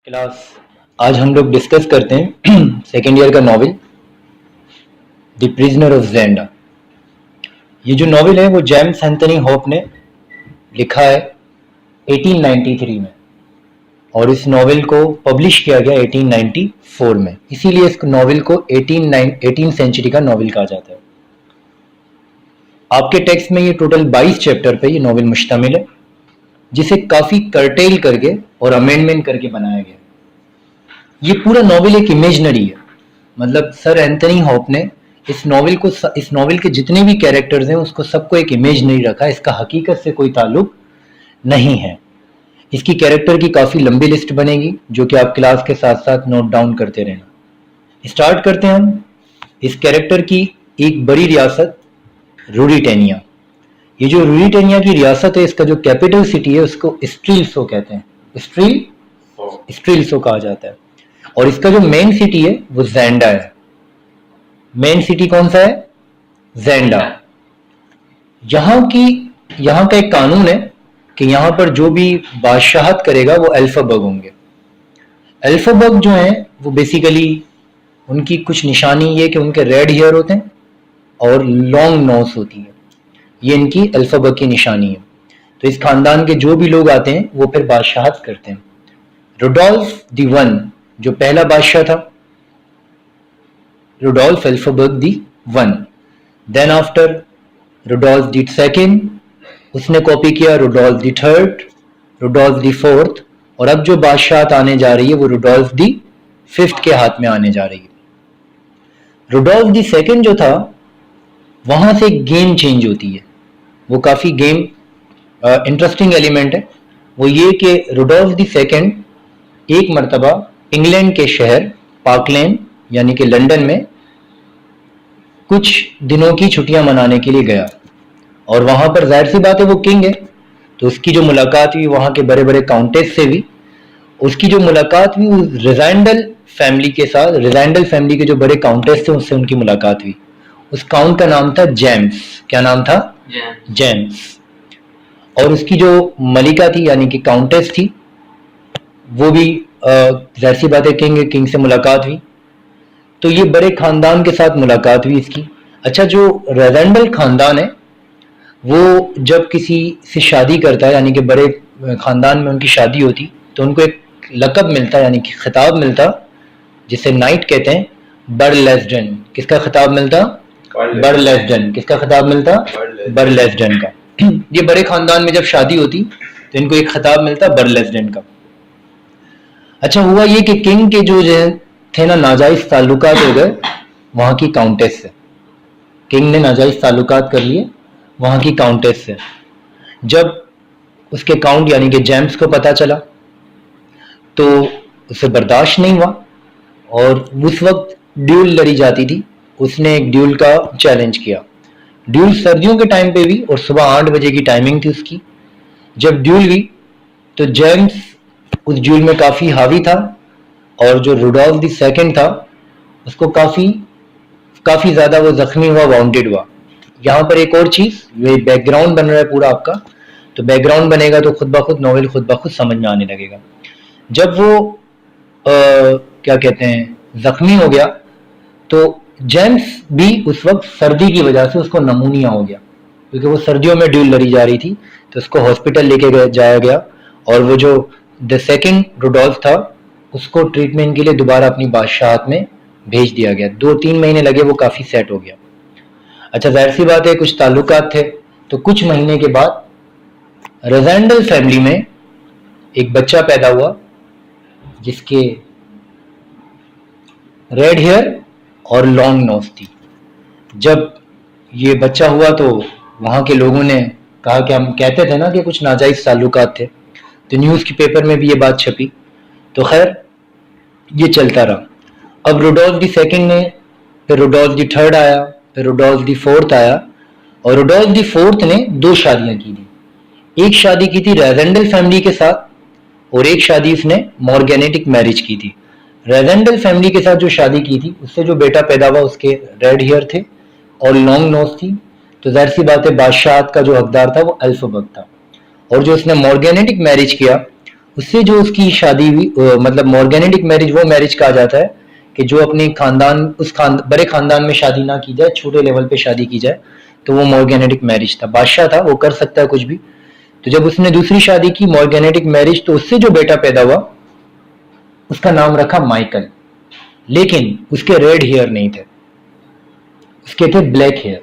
Class आज हम लोग डिस्कस करते हैं सेकेंड ईयर का नॉवेल द प्रिजनर ऑफ ज़ेंडा। ये जो नॉवेल है वो जेम्स एंथनी होप ने लिखा है 1893 में और इस नॉवेल को पब्लिश किया गया 1894 में। इसीलिए इस नॉवेल को 18 सेंचुरी का नॉवेल कहा जाता है। आपके टेक्स्ट में ये टोटल 22 चैप्टर पे ये नॉवेल मुश्तमिल है, जिसे काफ़ी कर्टेल करके और अमेंडमेंट करके बनाया गया। ये पूरा नॉवेल एक इमेजनरी है, मतलब सर एंथनी होप ने इस नॉवेल के जितने भी कैरेक्टर्स हैं उसको सबको एक इमेजनरी रखा है। इसका हकीकत से कोई ताल्लुक नहीं है। इसकी कैरेक्टर की काफ़ी लंबी लिस्ट बनेगी जो कि आप क्लास के साथ साथ नोट डाउन करते रहना। स्टार्ट करते हैं हम इस कैरेक्टर की एक बड़ी रियासत रूरिटेनिया। ये जो रूरिटेनिया की रियासत है, इसका जो कैपिटल सिटी है उसको स्ट्रील्सो कहते हैं। स्ट्रील्सो कहा जाता है और इसका जो मेन सिटी है वो ज़ेंडा है। मेन सिटी कौन सा है? ज़ेंडा। यहाँ का एक कानून है कि यहाँ पर जो भी बादशाहत करेगा वो अल्फाबग होंगे। अल्फाबग जो हैं वो बेसिकली उनकी कुछ निशानी ये कि उनके रेड हेयर होते हैं और लॉन्ग नोज होती है। ये इनकी अल्फाबग की निशानी है। तो इस खानदान के जो भी लोग आते हैं वो फिर बादशाहत करते हैं। रुडोल्फ द वन जो पहला बादशाह था, Rudolf Elphberg the one. Then after Rudolf the second, उसने कॉपी किया Rudolf the third, Rudolf the fourth, और अब जो बादशाहत आने जा रही है वो रुडोल्फ द फिफ्थ के हाथ में आने जा रही है। रुडोल्फ द सेकेंड जो था वहां से गेम चेंज होती है। वो काफी गेम इंटरेस्टिंग एलिमेंट है। वो ये कि रुडोल्फ द सेकेंड एक मर्तबा इंग्लैंड के शहर पार्कलैंड यानी कि लंदन में कुछ दिनों की छुट्टियां मनाने के लिए गया और वहां पर जाहिर सी बात है वो किंग है, तो उसकी जो मुलाकात हुई वहां के बड़े बड़े काउंटेस से भी। उसकी जो मुलाकात हुई रिजेंडल फैमिली के साथ, रिजेंडल फैमिली के जो बड़े काउंटेस थे उससे उनकी मुलाकात हुई। उस काउंट का नाम था जेम्स। क्या नाम था? जेम्स। और उसकी जो मलिका थी यानी कि काउंटेस थी वो भी जाहिर सी बात है किंग से मुलाकात हुई। तो ये बड़े खानदान के साथ मुलाकात हुई इसकी। अच्छा, जो रेजेंडल खानदान है वो जब किसी से शादी करता है यानी कि बड़े खानदान में उनकी शादी होती तो उनको एक लकब मिलता यानी कि खिताब मिलता जिसे नाइट कहते हैं, बर्लेस्डन। किसका खिताब मिलता? बर्लेस्डन। किसका खिताब मिलता? बर्लेस्डन का। ये बड़े खानदान में जब शादी होती तो इनको एक खिताब मिलता बर्लेस्डन का। अच्छा, हुआ ये कि किंग के जो थे ना नाजायज ताल्लुकात हो गए वहां की काउंटेस से। किंग ने नाजायज ताल्लुकात कर लिए वहां की काउंटेस से। जब उसके काउंट यानी कि जेम्स को पता चला तो उसे बर्दाश्त नहीं हुआ और उस वक्त ड्यूल लड़ी जाती थी। उसने एक ड्यूल का चैलेंज किया। ड्यूल सर्दियों के टाइम पे भी और सुबह 8 बजे की टाइमिंग थी उसकी। जब ड्यूल हुई तो जेम्स उस ड्यूल में काफ़ी हावी था और जो रुडोल्फ द सेकेंड था उसको काफ़ी ज़्यादा वो जख्मी हुआ, वाउंडेड हुआ। यहाँ पर एक और चीज़, ये बैकग्राउंड बन रहा है पूरा आपका, तो बैकग्राउंड बनेगा तो खुद ब खुद नॉवेल खुद ब खुद समझ में आने लगेगा। जब वो क्या कहते हैं जख्मी हो गया तो जेम्स भी उस वक्त सर्दी की वजह से उसको नमूनिया हो गया, क्योंकि वो सर्दियों में ड्यूल लड़ी जा रही थी तो उसको हॉस्पिटल लेके जाया गया और वो जो द सेकेंड रुडोल्फ था उसको ट्रीटमेंट के लिए दोबारा अपनी बादशाहत में भेज दिया गया। 2-3 महीने लगे, वो काफ़ी सेट हो गया। अच्छा, जाहिर सी बात है कुछ ताल्लुकात थे, तो कुछ महीने के बाद रेजेंडल फैमिली में एक बच्चा पैदा हुआ जिसके रेड हेयर और लॉन्ग नोज थी। जब ये बच्चा हुआ तो वहाँ के लोगों ने कहा कि हम कहते थे ना कि कुछ नाजायज ताल्लुकात थे, तो न्यूज़ के पेपर में भी ये बात छपी। तो खैर ये चलता रहा। अब रुडोल्फ द सेकेंड ने, फिर रुडोल्फ द थर्ड आया, फिर रुडोल्फ द फोर्थ आया और रुडोल्फ द फोर्थ ने 2 शादियां की थी। एक शादी की थी रेजेंडल फैमिली के साथ और एक शादी उसने मॉर्गेनेटिक मैरिज की थी। रेजेंडल फैमिली के साथ जो शादी की थी उससे जो बेटा पैदा हुआ उसके रेड हेयर थे और लॉन्ग नोज थी, तो जाहिर सी बात है बादशाहत का जो हकदार था वो अल्फाबग था। और जो उसने मॉर्गेनेटिक मैरिज किया उससे जो उसकी शादी हुई, मतलब मॉर्गेनेटिक मैरिज वो मैरिज कहा जाता है कि जो अपने खानदान बड़े खानदान में शादी ना की जाए, छोटे लेवल पे शादी की जाए, तो वो मॉर्गेनेटिक मैरिज था। बादशाह था, वो कर सकता है कुछ भी। तो जब उसने दूसरी शादी की, मॉर्गेनेटिक मैरिज, तो उससे जो बेटा पैदा हुआ उसका नाम रखा माइकल। लेकिन उसके रेड हेयर नहीं थे, उसके थे ब्लैक हेयर।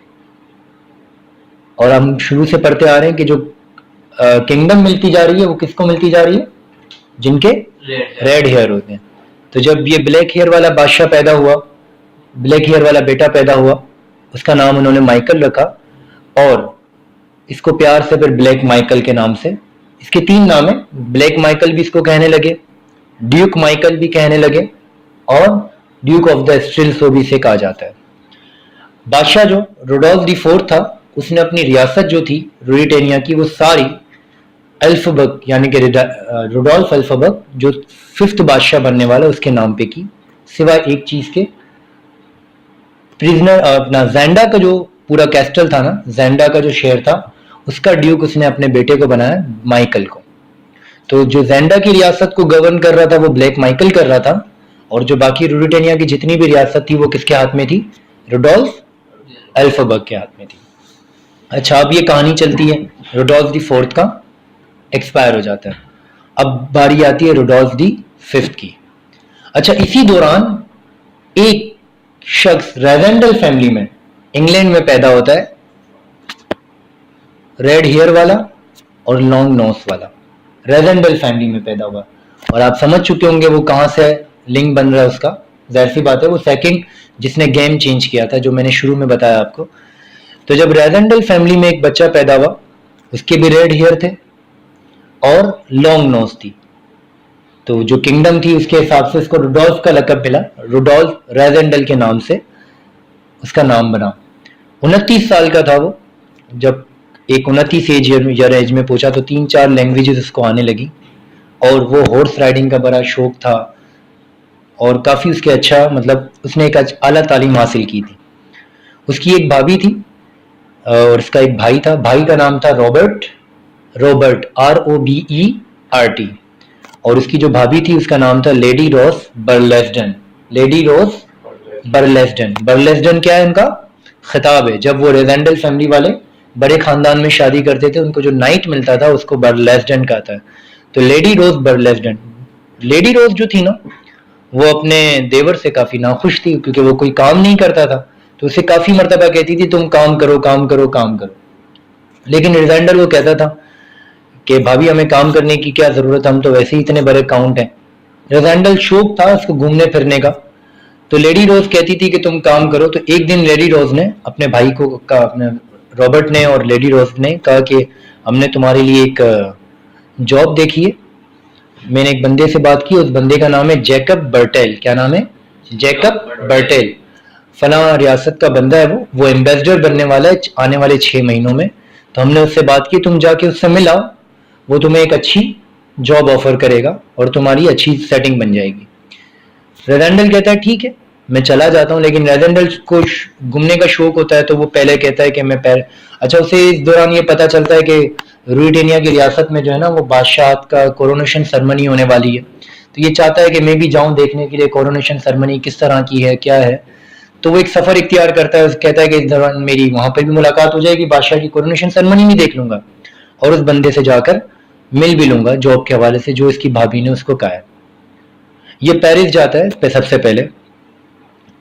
और हम शुरू से पढ़ते आ रहे हैं कि जो किंगडम मिलती जा रही है वो किसको मिलती जा रही है? जिनके रेड हेयर होते हैं। तो जब ये ब्लैक हेयर वाला बादशाह पैदा हुआ, ब्लैक हेयर वाला बेटा पैदा हुआ, उसका नाम उन्होंने माइकल रखा। और इसको प्यार से फिर ब्लैक माइकल के नाम से, इसके 3 नाम है, ब्लैक माइकल भी इसको कहने लगे, ड्यूक माइकल भी कहने लगे, और ड्यूक ऑफ द स्टिल्सो भी इसे कहा जाता है। बादशाह जो रुडोल्फ दी फोर्थ था, उसने अपनी रियासत जो थी रूरिटेनिया की, वो सारी अल्फबर्ग यानी कि रुडोल्फ अल्फबर्ग जो 5th बादशाह बनने वाला उसके नाम पे की, सिवाय एक चीज के, प्रिजनर अपना जैंडा का जो पूरा कैस्टल था ना, जैंडा का जो शहर था, उसका ड्यूक उसने अपने बेटे को बनाया, माइकल को। तो जो जैंडा की रियासत को गवर्न कर रहा था वो ब्लैक माइकल कर रहा था, और जो बाकी रूरिटेनिया की जितनी भी रियासत थी वो किसके हाथ में थी? रुडोल्फ अल्फबर्ग के हाथ में थी। अच्छा, अब ये कहानी चलती है, रुडोल्फ दी फोर्थ का एक्सपायर हो जाता है, अब बारी आती है रुडोल्फ दी 5th की। अच्छा, इसी दौरान एक शख्स रेवेंडल फैमिली में इंग्लैंड में पैदा होता है, रेड हेयर वाला और लॉन्ग नोस वाला, रेवेंडल फैमिली में पैदा हुआ। और आप समझ चुके होंगे वो कहां से लिंक बन रहा है उसका, जाहिर सी बात है वो सेकंड जिसने गेम चेंज किया था, जो मैंने शुरू में बताया आपको। तो जब रेवेंडल फैमिली में एक बच्चा पैदा हुआ, उसके भी रेड हेयर थे और लॉन्ग नोज थी, तो जो किंगडम थी उसके हिसाब से उसको रुडोल्फ का लकब मिला, रुडोल्फ रेवेंडल के नाम से उसका नाम बना। 29 साल का था वो जब एक 29 एज में पहुंचा, तो 3-4 लैंग्वेजेस उसको आने लगी, और वो हॉर्स राइडिंग का बड़ा शौक था, और काफी उसके अच्छा, मतलब उसने एक आला तालीम हासिल की थी। उसकी एक भाभी थी और उसका एक भाई था, भाई का नाम था रॉबर्ट, ROBERT, और उसकी जो भाभी थी उसका नाम था लेडी रोज बर्लेस्डन। लेडी रोज बर्लेस्डन, बर्लेस्डन क्या है? उनका खिताब है। जब वो रेवेंडल फैमिली वाले बड़े खानदान में शादी करते थे, उनको जो नाइट मिलता था उसको बर्लेस्डन कहता है। तो लेडी रोज बर्लेस्डन, लेडी रोज जो थी ना, वो अपने देवर से काफी नाखुश थी, क्योंकि वो कोई काम नहीं करता था, तो उसे काफी मर्तबा कहती थी तुम काम करो काम करो काम करो। लेकिन रेवेंडल वो कहता था कि भाभी हमें काम करने की क्या जरूरत, हम तो वैसे ही इतने बड़े काउंट हैं। रेवेंडल शौक था उसको घूमने फिरने का, तो लेडी रोज कहती थी कि तुम काम करो। तो एक दिन लेडी रोज ने अपने भाई को कहा, अपने रॉबर्ट ने और लेडी रोज ने कहा कि हमने तुम्हारे लिए एक जॉब देखी है। मैंने एक बंदे से बात की, उस बंदे का नाम है जैकब बर्टेल। क्या नाम है? जैकब बर्टेल। फला रियासत का बंदा है, वो एम्बेसडर बनने वाला है आने वाले 6 महीनों में। तो हमने उससे बात की, तुम जाके उससे मिलाओ, वो तुम्हें एक अच्छी जॉब ऑफर करेगा और तुम्हारी अच्छी सेटिंग बन जाएगी। रेवेंडल कहता है ठीक है मैं चला जाता हूँ, लेकिन रेवेंडल को घूमने का शौक होता है, तो वो पहले कहता है कि मैं अच्छा, उसे इस दौरान ये पता चलता है कि रूरिटेनिया की रियासत में जो है ना वो बादशाह का कोरोनेशन सेरेमनी होने वाली है, तो ये चाहता है कि मैं भी जाऊं देखने के लिए कोरोनेशन सेरेमनी किस तरह की है, क्या है। तो वो एक सफर इख्तियार करता है, कहता है कि इस दौरान मेरी वहां पर भी मुलाकात हो जाएगी, बादशाह की कोरोनेशन सेरेमनी भी देख लूंगा, और उस बंदे से जाकर मिल भी लूंगा जॉब के हवाले से जो इसकी भाभी ने उसको कहा है। ये पेरिस जाता है सबसे पहले,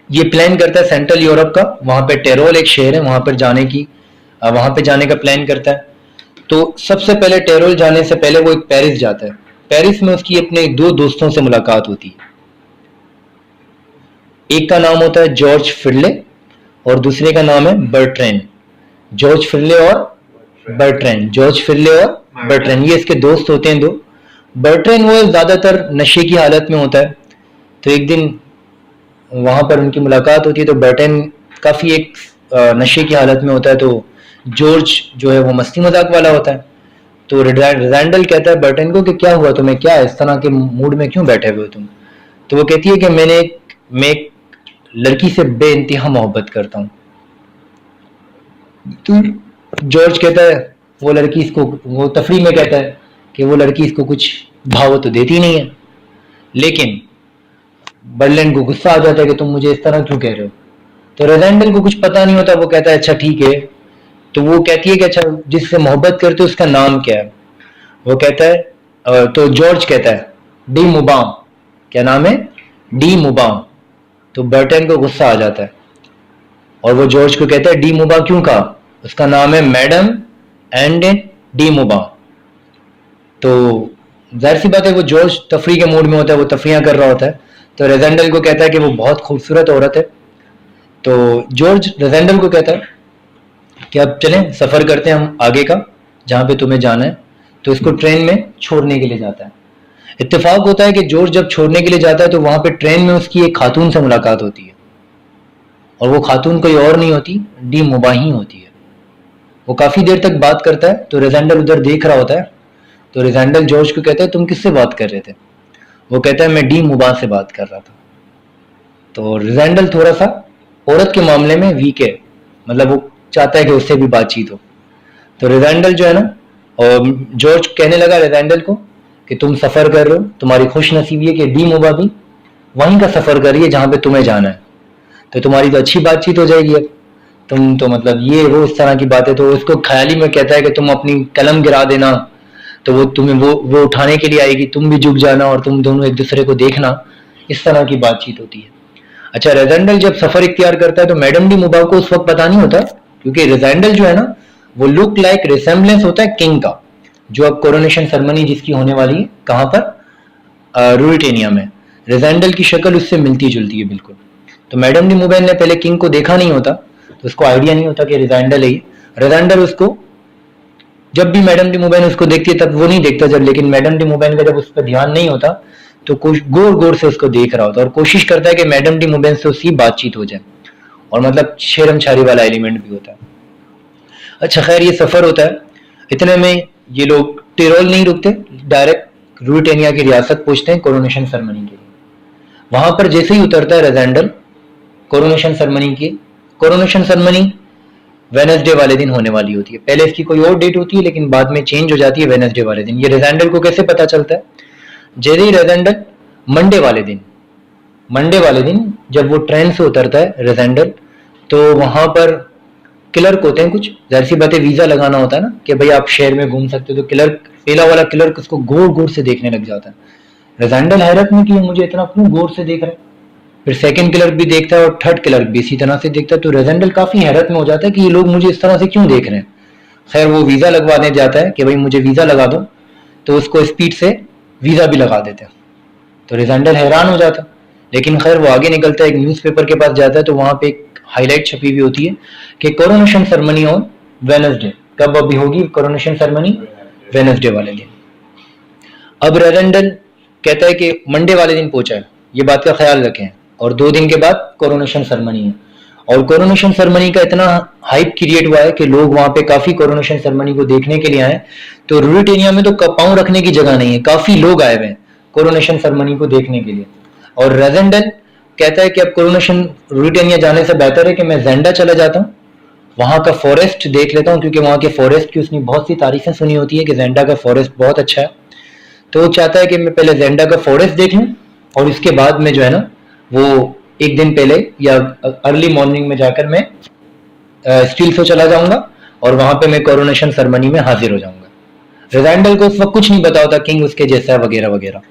ये प्लान करता है सेंट्रल यूरोप का, वहां पे टेरोल एक शहर है, वहां पर जाने का प्लान करता है। तो सबसे पहले टेरोल जाने से पहले वो एक पेरिस जाता है। पेरिस में उसकी अपने 2 दोस्तों से मुलाकात होती है, एक का नाम होता है जॉर्ज फिरले और दूसरे का नाम है बर्ट्रेन। जॉर्ज फिरले और बर्ट्रेन, जॉर्ज फिरले और बर्ट्रेन, ये इसके दोस्त होते हैं 2। बर्ट्रेन वो ज्यादातर नशे की हालत में होता है, तो एक दिन वहां पर उनकी मुलाकात होती है, तो बर्ट्रेन काफी एक नशे की हालत में होता है, तो जॉर्ज जो है वो मस्ती मजाक वाला होता है। तो रेवेंडल कहता है बर्ट्रेन को कि क्या हुआ तुम्हें, क्या इस तरह के मूड में क्यों बैठे हुए हो तुम? तो वो कहती है कि मैं एक लड़की से बेइंतहा मोहब्बत करता हूँ। तो जॉर्ज कहता है, वो लड़की इसको वो तफरी में कहता है कि वो लड़की इसको कुछ भाव तो देती नहीं है। लेकिन बर्लिन को गुस्सा आ जाता है कि तुम मुझे इस तरह क्यों कह रहे हो। तो रेजेंडल को कुछ पता नहीं होता, वो कहता है अच्छा ठीक है। तो वो कहती है कि अच्छा जिससे मोहब्बत करते हो उसका नाम क्या है। वो कहता है तो जॉर्ज कहता है डी मुबाम। क्या नाम है? डी मुबाम। तो बर्टन को गुस्सा आ जाता है और वो जॉर्ज को कहता है डी मुबा क्यों कहा, उसका नाम है मैडम एंड डी मुबा। तो जाहिर सी बात है वो जॉर्ज तफरी के मूड में होता है, वो तफरियां कर रहा होता है। तो रेजेंडल को कहता है कि वो बहुत खूबसूरत औरत है। तो जॉर्ज रेजेंडल को कहता है कि अब चलें सफर करते हैं हम आगे का, जहां पे तुम्हें जाना है। तो इसको ट्रेन में छोड़ने के लिए जाता है। इत्तेफाक होता है कि जॉर्ज जब छोड़ने के लिए जाता है तो वहां पे ट्रेन में उसकी एक खातून से मुलाकात होती है, और वो खातून कोई और नहीं होती, डी मुबा ही होती है। वो काफी देर तक बात करता है, तो रेजेंडल उधर देख रहा होता है। तो रेजेंडल जॉर्ज को कहता है तुम किससे बात कर रहे थे? वो कहता है मैं डी मुबा से बात कर रहा था। तो रेजेंडल थोड़ा सा औरत के मामले में वीक है, मतलब वो चाहता है कि उससे भी बातचीत हो। तो रेजेंडल जो है ना, और जॉर्ज कहने लगा रेजेंडल को कि तुम सफर कर रहे हो, तुम्हारी खुश नसीबी है कि डी मुबा भी वहीं का सफर कर रही है जहां पे तुम्हें जाना है, तो तुम्हारी तो अच्छी बातचीत हो जाएगी। अब तुम तो मतलब ये वो इस तरह की बातें। तो उसको ख्याली में कहता है कि तुम अपनी कलम गिरा देना, तो वो तुम्हें वो उठाने के लिए आएगी, तुम भी झुक जाना और तुम दोनों एक दूसरे को देखना। इस तरह की बातचीत होती है। अच्छा, रेजेंडल जब सफर इख्तियार करता है तो मैडम डी मुबा को उस वक्त पता नहीं होता, क्योंकि रेजेंडल जो है ना वो लुक लाइक रिसेम्बलेंस होता है किंग का, जो अब कोरोनेशन सेरेमनी जिसकी होने वाली है कहां पर, रूरिटेनिया में। रेजेंडल की शक्ल उससे मिलती जुलती है बिल्कुल। तो मैडम डी मुबैन ने पहले किंग को देखा नहीं होता, तो उसको आइडिया नहीं होता कि रेजेंडल है। रेजेंडल उसको जब भी मैडम डी मुबैन उसको देखती है तब वो नहीं देखता जब, लेकिन मैडम डी मुबैन का जब उस पर ध्यान नहीं होता तो कुछ गौर गौर से उसको देख रहा होता है और कोशिश करता है कि मैडम डी मुबैन से उसकी बातचीत हो जाए, और मतलब शेरम छारी वाला एलिमेंट भी होता है। अच्छा खैर, ये सफर होता है। इतने में ये लोग टिरोल नहीं रुकते, डायरेक्ट रूरिटेनिया की रियासत पहुंचते हैं कोरोनेशन सेरेमनी के लिए। वहां पर जैसे ही उतरता है रेजेंडल कोरोनेशन सेरेमनी वेडनेसडे वाले दिन होने वाली होती है। पहले इसकी कोई और डेट होती है लेकिन बाद में चेंज हो जाती है वेडनेसडे वाले दिन। ये रेजेंडल को कैसे पता चलता है? जैसे ही रेजेंडल मंडे वाले दिन जब वो ट्रेन से उतरता है रेजेंडल, तो वहां पर क्लर्क होते हैं कुछ, जाहिर सी बात है वीजा लगाना होता है ना कि भाई आप शहर में घूम सकते हो। तो क्लर्क, पहला वाला क्लर्क उसको गौर गौर से देखने लग जाता है। रेजेंडल हैरत में कि मुझे इतना क्यों गौर से देख रहा है। फिर सेकंड क्लर्क भी देखता है और थर्ड क्लर्क भी इसी तरह से देखता है। तो रेजेंडल काफी हैरत में हो जाता है कि ये लोग मुझे इस तरह से क्यों देख रहे हैं। खैर वो वीजा लगवाने जाता है कि भाई मुझे वीजा लगा दो, तो उसको स्पीड से वीजा भी लगा देते हैं। तो रेजेंडल हैरान हो जाता है, लेकिन खैर वो आगे निकलता है, एक न्यूज़पेपर के पास जाता है, तो वहां पे एक हाईलाइट छपी हुई होती है कि कोरोनेशन सेरेमनी ऑन वेडनेसडे। कब अभी होगी कोरोनेशन सेरेमनी? वेडनेसडे वाले दिन। अब रेजेंडल कहता है कि मंडे वाले दिन पहुंचा है, ये बात का ख्याल रखें, और 2 दिन के बाद कोरोनेशन सेरेमनी है। और कोरोनेशन सेरेमनी का इतना हाइप क्रिएट हुआ है कि लोग वहां पे काफी कोरोनेशन सेरेमनी को देखने के लिए आए। तो रूरिटेनिया में तो पांव रखने की जगह नहीं है, काफी लोग आए हुए हैं कोरोनेशन सेरेमनी को देखने के लिए। और रेजेंडल कहता है कि अब कोरोनेशन रूरिटेनिया जाने से बेहतर है कि मैं जेंडा चला जाता हूँ, वहां का फॉरेस्ट देख लेता हूँ, क्योंकि वहां के फॉरेस्ट की उसने बहुत सी तारीफें सुनी होती है कि जेंडा का फॉरेस्ट बहुत अच्छा है। तो वो चाहता है कि मैं पहले जेंडा का फॉरेस्ट देख लूं और इसके बाद में जो है ना वो एक दिन पहले या अर्ली मॉर्निंग में जाकर मैं स्टील से चला जाऊंगा और वहां पे मैं कोरोनेशन सेरेमनी में हाजिर हो जाऊंगा। रेजेंडल को उस वक्त कुछ नहीं पता होता किंग उसके जैसा है वगैरह वगैरह।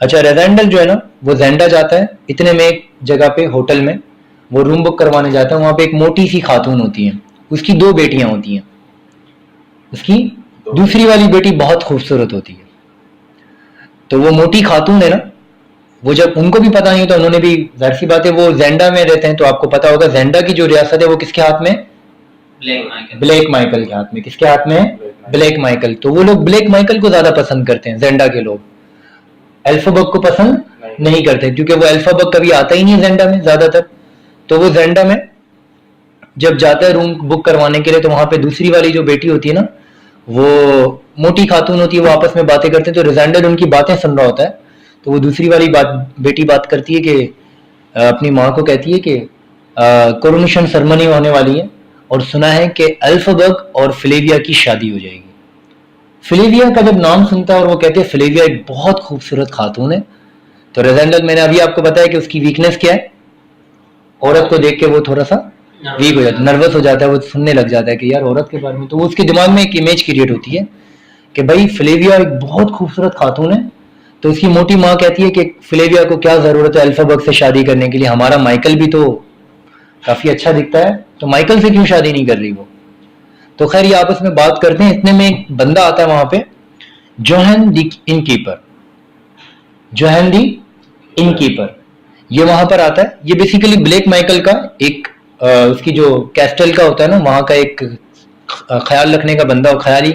अच्छा, रेजेंडल जो है ना वो जेंडा जाता है, इतने में एक जगह पे होटल में वो रूम बुक करवाने जाता है। वहां पे एक मोटी सी खातून होती है, उसकी 2 बेटियां होती हैं। उसकी दूसरी वाली बेटी बहुत खूबसूरत होती है। तो वो मोटी खातून है ना, वो जब उनको भी पता नहीं होता, उन्होंने भी, जाहिर सी बात है वो जेंडा में रहते हैं, तो आपको पता होगा जेंडा की जो रियासत है वो किसके हाथ में? ब्लैक माइकल के हाथ में। किसके हाथ में? Black Michael. तो वो लोग ब्लैक माइकल को ज्यादा पसंद करते हैं, जेंडा के लोग एल्फाबक को पसंद नहीं करते, क्योंकि वो एल्फाबक कभी आता ही नहीं जेंडा में ज्यादातर। तो वो जेंडा में जब जाता है रूम बुक करवाने के लिए, तो वहां पे दूसरी वाली जो बेटी होती है ना, वो मोटी खातून होती है, वो आपस में बातें करते हैं। तो रेजेंडल उनकी बातें सुन रहा होता है, तो वो दूसरी वाली बेटी बात करती है कि अपनी माँ को कहती है कि कोरोनेशन सेरेमनी होने वाली है और सुना है कि एल्फाबक और फ्लेविया की शादी हो जाएगी। फ्लेविया का जब नाम सुनता है और वो कहते हैं फ्लेविया एक बहुत खूबसूरत खातून है, तो रेजेंडल, मैंने अभी आपको बताया कि उसकी वीकनेस क्या है, औरत को देख के वो थोड़ा सा वीक हो जाता है, नर्वस हो जाता है, वो सुनने लग जाता है कि यार औरत के बारे में, तो उसके दिमाग में एक इमेज क्रिएट होती है कि भाई फ्लेविया एक बहुत खूबसूरत खातून है। तो उसकी मोटी माँ कहती है कि फ्लेविया को क्या जरूरत है एल्फाबग से शादी करने के लिए, हमारा माइकल भी तो काफी अच्छा दिखता है, तो माइकल से क्यों शादी नहीं कर रही वो। तो खैर ये आपस में बात करते हैं, इतने में एक बंदा आता है वहां पे, जोहन दी इनकीपर, जोहन दी इनकीपर, ये वहां पर आता है। ये बेसिकली ब्लैक माइकल का एक उसकी जो कैस्टल का होता है ना, वहां का एक ख्याल रखने का बंदा, ख्याली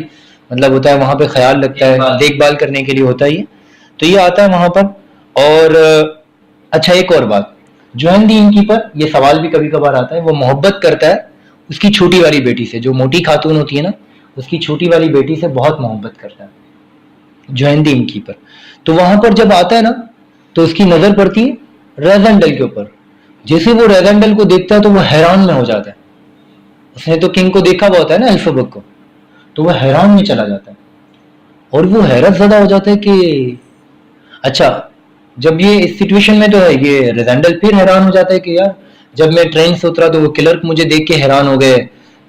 मतलब होता है, वहां पे ख्याल रखता है, देखभाल करने के लिए होता है ये। तो ये आता है वहां पर। और अच्छा एक और बात, जोहन दी इनकीपर, ये सवाल भी कभी कभार आता है, वो मोहब्बत करता है उसकी छोटी वाली बेटी से, जो मोटी खातून होती है ना, उसकी छोटी वाली बेटी से बहुत मोहब्बत करता है जोहन दी इनकीपर। तो वहां पर जब आता है ना, तो उसकी नजर पड़ती है रेजेंडल के ऊपर। जैसे वो रेजेंडल को देखता है तो वो हैरान में हो जाता है, उसने तो किंग को देखा हुआ होता है ना, एल्फाबग को, तो वो हैरान में चला जाता है। और वो हैरत ज़्यादा हो जाता है कि अच्छा, जब ये इस सिचुएशन में तो है, ये रेजेंडल फिर हैरान हो जाता है कि यार जब मैं ट्रेन से उतरा तो वो क्लर्क मुझे देख के हैरान हो गए,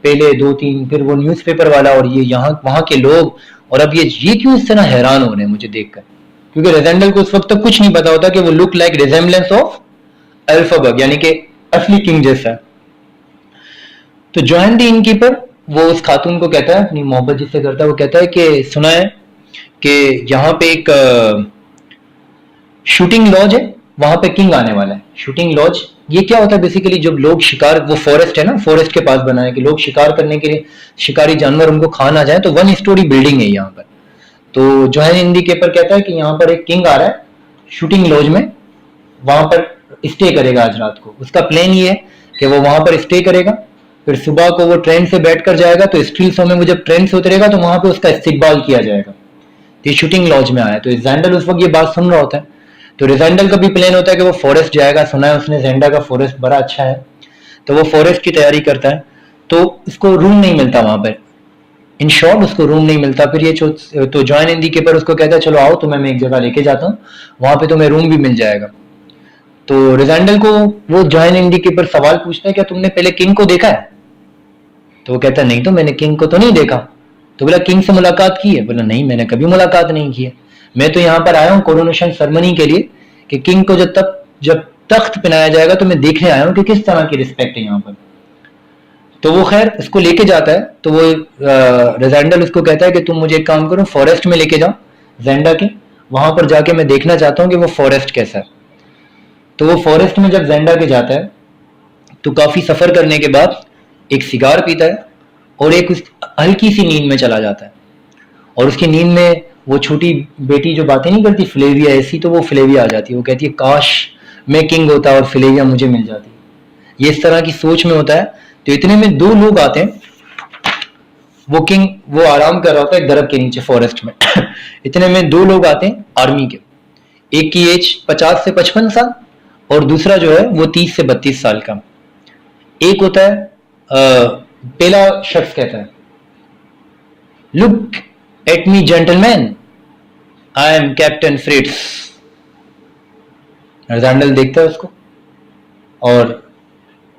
पहले दो तीन, फिर वो न्यूज़पेपर वाला, और ये यहाँ वहां के लोग, और अब ये क्यों इस तरह हैरान हो रहे हैं मुझे देखकर, क्योंकि रेजेंडल को उस वक्त तक कुछ नहीं पता होता कि वो लुक लाइक रिजेम्बलेंस ऑफ एल्फाबग, यानी कि असली किंग जैसा। तो जोहन दी इनकीपर वो उस खातून को कहता है, अपनी मोहब्बत जिससे करता है, वो कहता है कि सुना है कि यहाँ पे एक शूटिंग लॉज है, वहां पे किंग आने वाला है। शूटिंग लॉज ये क्या होता है बेसिकली, जब लोग शिकार, वो फॉरेस्ट है ना, फॉरेस्ट के पास बना है कि लोग शिकार करने के लिए, शिकारी जानवर उनको खा ना जाए, तो 1 स्टोरी बिल्डिंग है यहाँ पर। तो जोहन इनकीपर कहता है कि यहाँ पर एक किंग आ रहा है शूटिंग लॉज में, वहां पर स्टे करेगा आज रात को। उसका प्लान ये है कि वो वहां पर स्टे करेगा, फिर सुबह को वो ट्रेन से बैठ कर जाएगा, तो स्टील सौ में वो जब ट्रेन से उतरेगा तो वहां पे उसका इस्तकबाल किया जाएगा। तो ये शूटिंग लॉज में आया, तो जेंडल उस वक्त ये बात सुन रहा होता है। तो रिजेंडल का भी प्लान होता है कि वो फॉरेस्ट जाएगा, सुना है उसने जेंडा का फॉरेस्ट बड़ा अच्छा है, तो वो फॉरेस्ट की तैयारी करता है। तो उसको रूम नहीं मिलता वहां पर, इन शॉर्ट उसको रूम नहीं मिलता। फिर ये तो जॉइन इनकीपर उसको कहता है चलो आओ तुम्हें मैं एक जगह लेके जाता हूँ, वहां पे तुम्हें रूम भी मिल जाएगा। तो रिजेंडल को वो जॉइन इनकीपर सवाल पूछता है क्या तुमने पहले किंग को देखा है। तो वो कहता है नहीं, तो मैंने किंग को तो नहीं देखा। तो बोला किंग से मुलाकात की है। बोला नहीं, मैंने कभी मुलाकात नहीं की है, मैं तो यहाँ पर आया हूँ कोरोनेशन सेरेमनी के लिए, कि किंग को जब तख्त पहनाया जाएगा तो मैं देखने आया हूँ कि किस तरह की रिस्पेक्ट है यहाँ पर। तो वो खैर इसको लेके जाता है। तो वो रेजेंडल उसको कहता है कि तुम मुझे एक काम करो, फॉरेस्ट में लेके जाओ जेंडा के, वहां पर जाके मैं देखना चाहता हूँ कि वो फॉरेस्ट कैसा है। तो वो फॉरेस्ट में जब जेंडा के जाता है तो काफी सफर करने के बाद एक सिगार पीता है और एक उस हल्की सी नींद में चला जाता है। और उसकी नींद में वो छोटी बेटी जो बातें नहीं करती फ्लेविया ऐसी, तो वो फ्लेविया आ जाती है। वो कहती है काश मैं किंग होता और फ्लेविया मुझे मिल जाती। ये इस तरह की सोच में होता है। तो इतने में 2 लोग आते हैं, वो किंग वो आराम कर रहा होता है एक दरख्त के नीचे फॉरेस्ट में इतने में 2 लोग आते हैं आर्मी के, एक की एज 50 से 55 साल और दूसरा जो है वो 30 से 32 साल का। एक होता है पहला शख्स कहता है look at me gentleman, I am captain Fritz. Regendal देखता है उसको और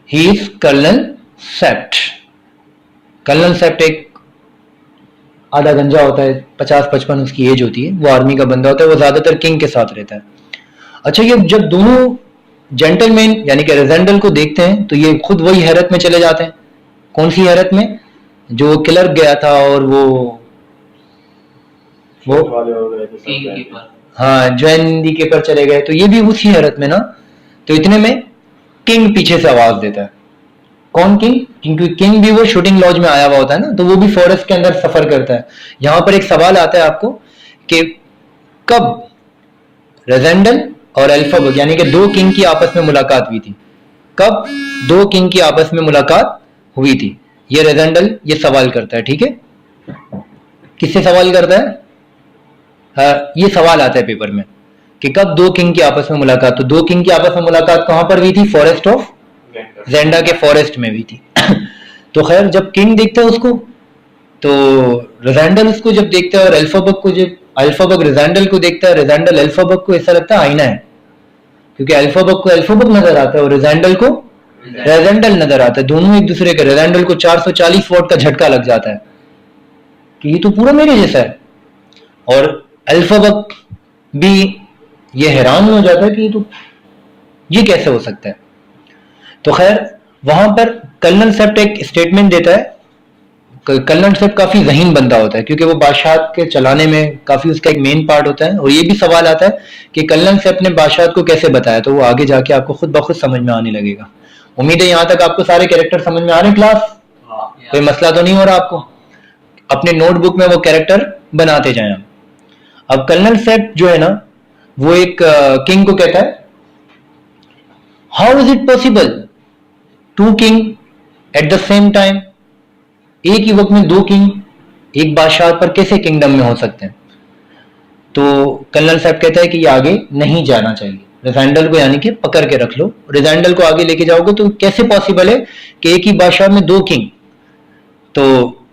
he is colonel Sept. Colonel Sept एक आधा गंजा होता है, 50-55 उसकी एज होती है, वो आर्मी का बंदा होता है, वो ज्यादातर किंग के साथ रहता है। अच्छा, ये जब दोनों जेंटलमैन यानी कि रेजेंडल को देखते हैं तो ये खुद वही हैरत में चले जाते हैं। कौन सी हैरत में? जो क्लर्क गया था और वो हाँ ज्वाइन के पर चले गए, तो ये भी उसी हैरत में ना। तो इतने में किंग पीछे से आवाज देता है। कौन किंग? क्योंकि किंग भी वो शूटिंग लॉज में आया हुआ होता है ना, तो वो भी फॉरेस्ट के अंदर सफर करता है। यहां पर एक सवाल आता है आपको कि कब रेजेंडल और एल्फाबग यानी कि 2 किंग की आपस में मुलाकात हुई थी, कब 2 किंग की आपस में मुलाकात हुई थी, ये रेजेंडल ये सवाल करता है। ठीक है, किससे सवाल करता है? ये सवाल आता है पेपर में कि कब 2 किंग की आपस में मुलाकात। तो 2 किंग की आपस में मुलाकात कहां पर हुई थी? फॉरेस्ट ऑफ जेंडा के फॉरेस्ट में हुई थी तो खैर जब किंग देखता है उसको तो रिजेंडल उसको जब देखता है और अल्फाबक को, जब अल्फाबक रिजेंडल को देखता है, रिजेंडल अल्फाबक को ऐसा लगता है आईना है, क्योंकि अल्फाबक को अल्फाबक नजर आता है और रिजेंडल को रेजेंडल नजर आता है। दोनों एक दूसरे के, रिजेंडल को 440 वॉट का झटका लग जाता है कि ये तो पूरा मेरे जैसा है, और अल्फाबक भी ये हैरान हो जाता है कि ये कैसे हो सकता है। तो खैर वहां पर कर्नल सेप्ट एक स्टेटमेंट देता है। कर्नल सेप्ट काफी जहीन बंदा होता है, क्योंकि वो बादशाह के चलाने में काफी उसका एक मेन पार्ट होता है। और ये भी सवाल आता है कि कर्नल सेप्ट ने बादशाह को कैसे बताया, तो वो आगे जाके आपको खुद ब खुद समझ में आने लगेगा। उम्मीद है यहां तक आपको सारे कैरेक्टर समझ में आ रहे हैं क्लास, कोई मसला तो नहीं हो रहा आपको? अपने नोटबुक में वो कैरेक्टर बनाते जाएं। अब कर्नल सेप्ट जो है ना, वो एक किंग को कहता है, how is it possible to king at the same time, एक ही वक्त में दो किंग एक बादशाह पर कैसे किंगडम में हो सकते हैं? तो कर्नल सेप्ट कहता है कि ये आगे नहीं जाना चाहिए, रिजेंडल को यानी कि पकड़ के रख लो, रिजेंडल को आगे लेके जाओगे तो कैसे पॉसिबल है कि एक ही बादशाह में दो किंग? तो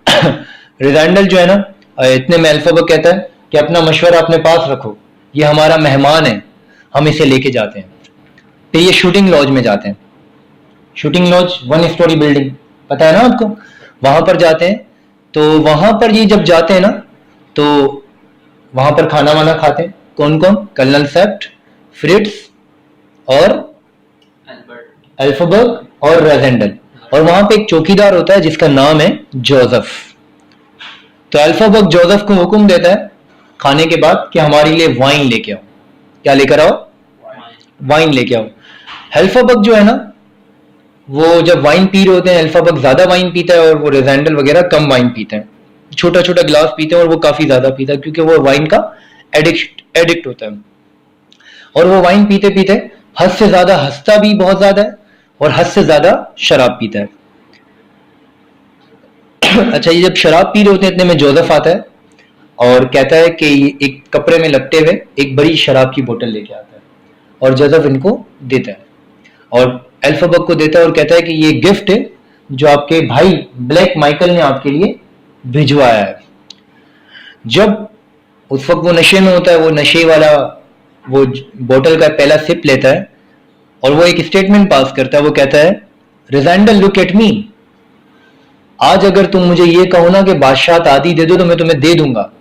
रिजेंडल जो है ना, इतने में अल्फाबक कहता है कि अपना मशवरा अपने पास रखो, ये हमारा मेहमान है, हम इसे लेके जाते हैं। तो ये शूटिंग लॉज में जाते हैं। शूटिंग लॉज 1 स्टोरी बिल्डिंग, पता है ना आपको? वहां पर जाते हैं। तो वहां पर ये जब जाते हैं ना, तो वहां पर खाना वाना खाते हैं। कौन कौन? कर्नल सेप्ट, फ्रिट्ज और अल्फाबक और रेजेंडल। और वहां पे एक चौकीदार होता है जिसका नाम है जोसेफ। तो अल्फाबक जोसेफ को हुक्म देता है खाने के बाद कि हमारे लिए वाइन लेके आओ। क्या लेकर आओ? वाइन लेके आओ। अल्फाबक जो है ना, वो जब वाइन पी रहे होते हैं, अल्फाबक ज्यादा वाइन पीता है और वो रेजेंडल वगैरह कम वाइन पीते हैं, छोटा छोटा ग्लास पीते हैं, और वो काफी ज्यादा पीता है क्योंकि वो वाइन का एडिक्ट होता है। और वो वाइन पीते पीते हद से ज्यादा हंसता भी बहुत ज्यादा है और हद से ज्यादा शराब पीता है। अच्छा, ये जब शराब पी रहे होते हैं इतने में जोसेफ आता है और कहता है कि एक कपड़े में लपटे हुए एक बड़ी शराब की बोतल लेके आता है, और जोसेफ इनको देता है और अल्फाबक को देता है और कहता है कि ये गिफ्ट है जो आपके भाई ब्लैक माइकल ने आपके लिए भिजवाया है। जब उस वक्त वो नशे में होता है, वो नशे वाला वो बोतल का पहला सिप लेता है और वो एक स्टेटमेंट पास करता है। वो कहता है, रिजेंडल लुक एट मी, आज अगर तुम मुझे ये कहो ना कि बादशाह आदि दे दो तो मैं तुम्हें दे दूंगा,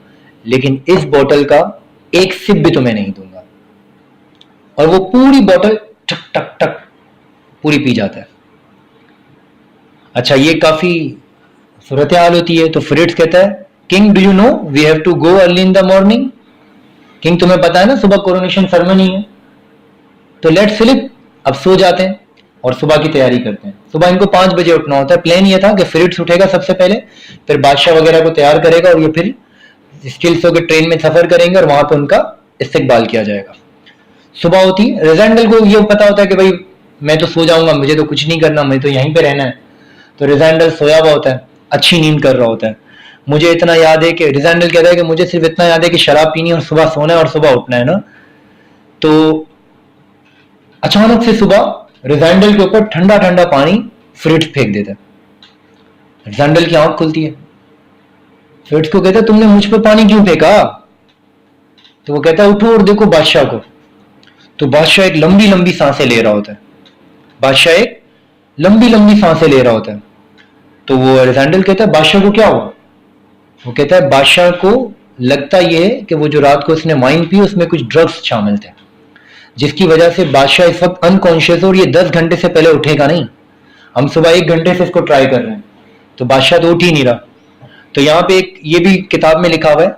लेकिन इस बोतल का एक सिप भी तुम्हें नहीं दूंगा। और वो पूरी बोतल टक टक टक पूरी पी जाता है। अच्छा, ये काफी सूरत हाल होती है। तो फ्रिट्ज कहता है, king do you know we have to go early in the morning. King तुम्हें पता है ना सुबह कोरोनेशन सेरेमनी है, तो लेट स्लीप। अब सो जाते हैं और सुबह की तैयारी करते हैं। सुबह इनको 5 बजे उठना होता है। प्लान ये था कि फ्रिट्ज उठेगा सबसे पहले, फिर बादशाह वगैरह को तैयार करेगा और ये फिर स्टिल्स होकर ट्रेन में सफर करेंगे और वहां पर उनका इस्तकबाल किया जाएगा। सुबह होती है, रिजेंडल को ये पता होता है कि भाई मैं तो सो जाऊंगा, मुझे तो कुछ नहीं करना, मैं तो यहीं पे रहना है। तो रिजेंडल सोया हुआ होता है, अच्छी नींद कर रहा होता है। मुझे इतना याद है कि रिजेंडल कहता है कि मुझे सिर्फ इतना याद है कि शराब पीनी और सुबह सोना है और सुबह उठना है ना। तो अचानक से सुबह रिजेंडल के ऊपर ठंडा ठंडा पानी फ्रिट्ज फेंक देता है। रिजेंडल की आंख खुलती है। फ्रिट्ज को कहता है, तुमने मुझ पर पानी क्यों फेंका? तो वो कहता है, उठो और देखो बादशाह को। तो बादशाह एक लंबी लंबी सांसें ले रहा होता है। बादशाह एक लंबी लंबी सांसें ले रहा होता है। तो वो रिजेंडल कहता है, बादशाह को क्या हुआ? वो कहता है, बादशाह को लगता यह है कि वो जो रात को उसने वाइन पी उसमें कुछ ड्रग्स शामिल थे, जिसकी वजह से बादशाह इस वक्त अनकॉन्शियस है और ये 10 घंटे से पहले उठेगा नहीं। हम सुबह 1 घंटे से इसको ट्राई कर रहे हैं, तो बादशाह तो उठ ही नहीं रहा। तो यहाँ पे एक ये भी किताब में लिखा हुआ है,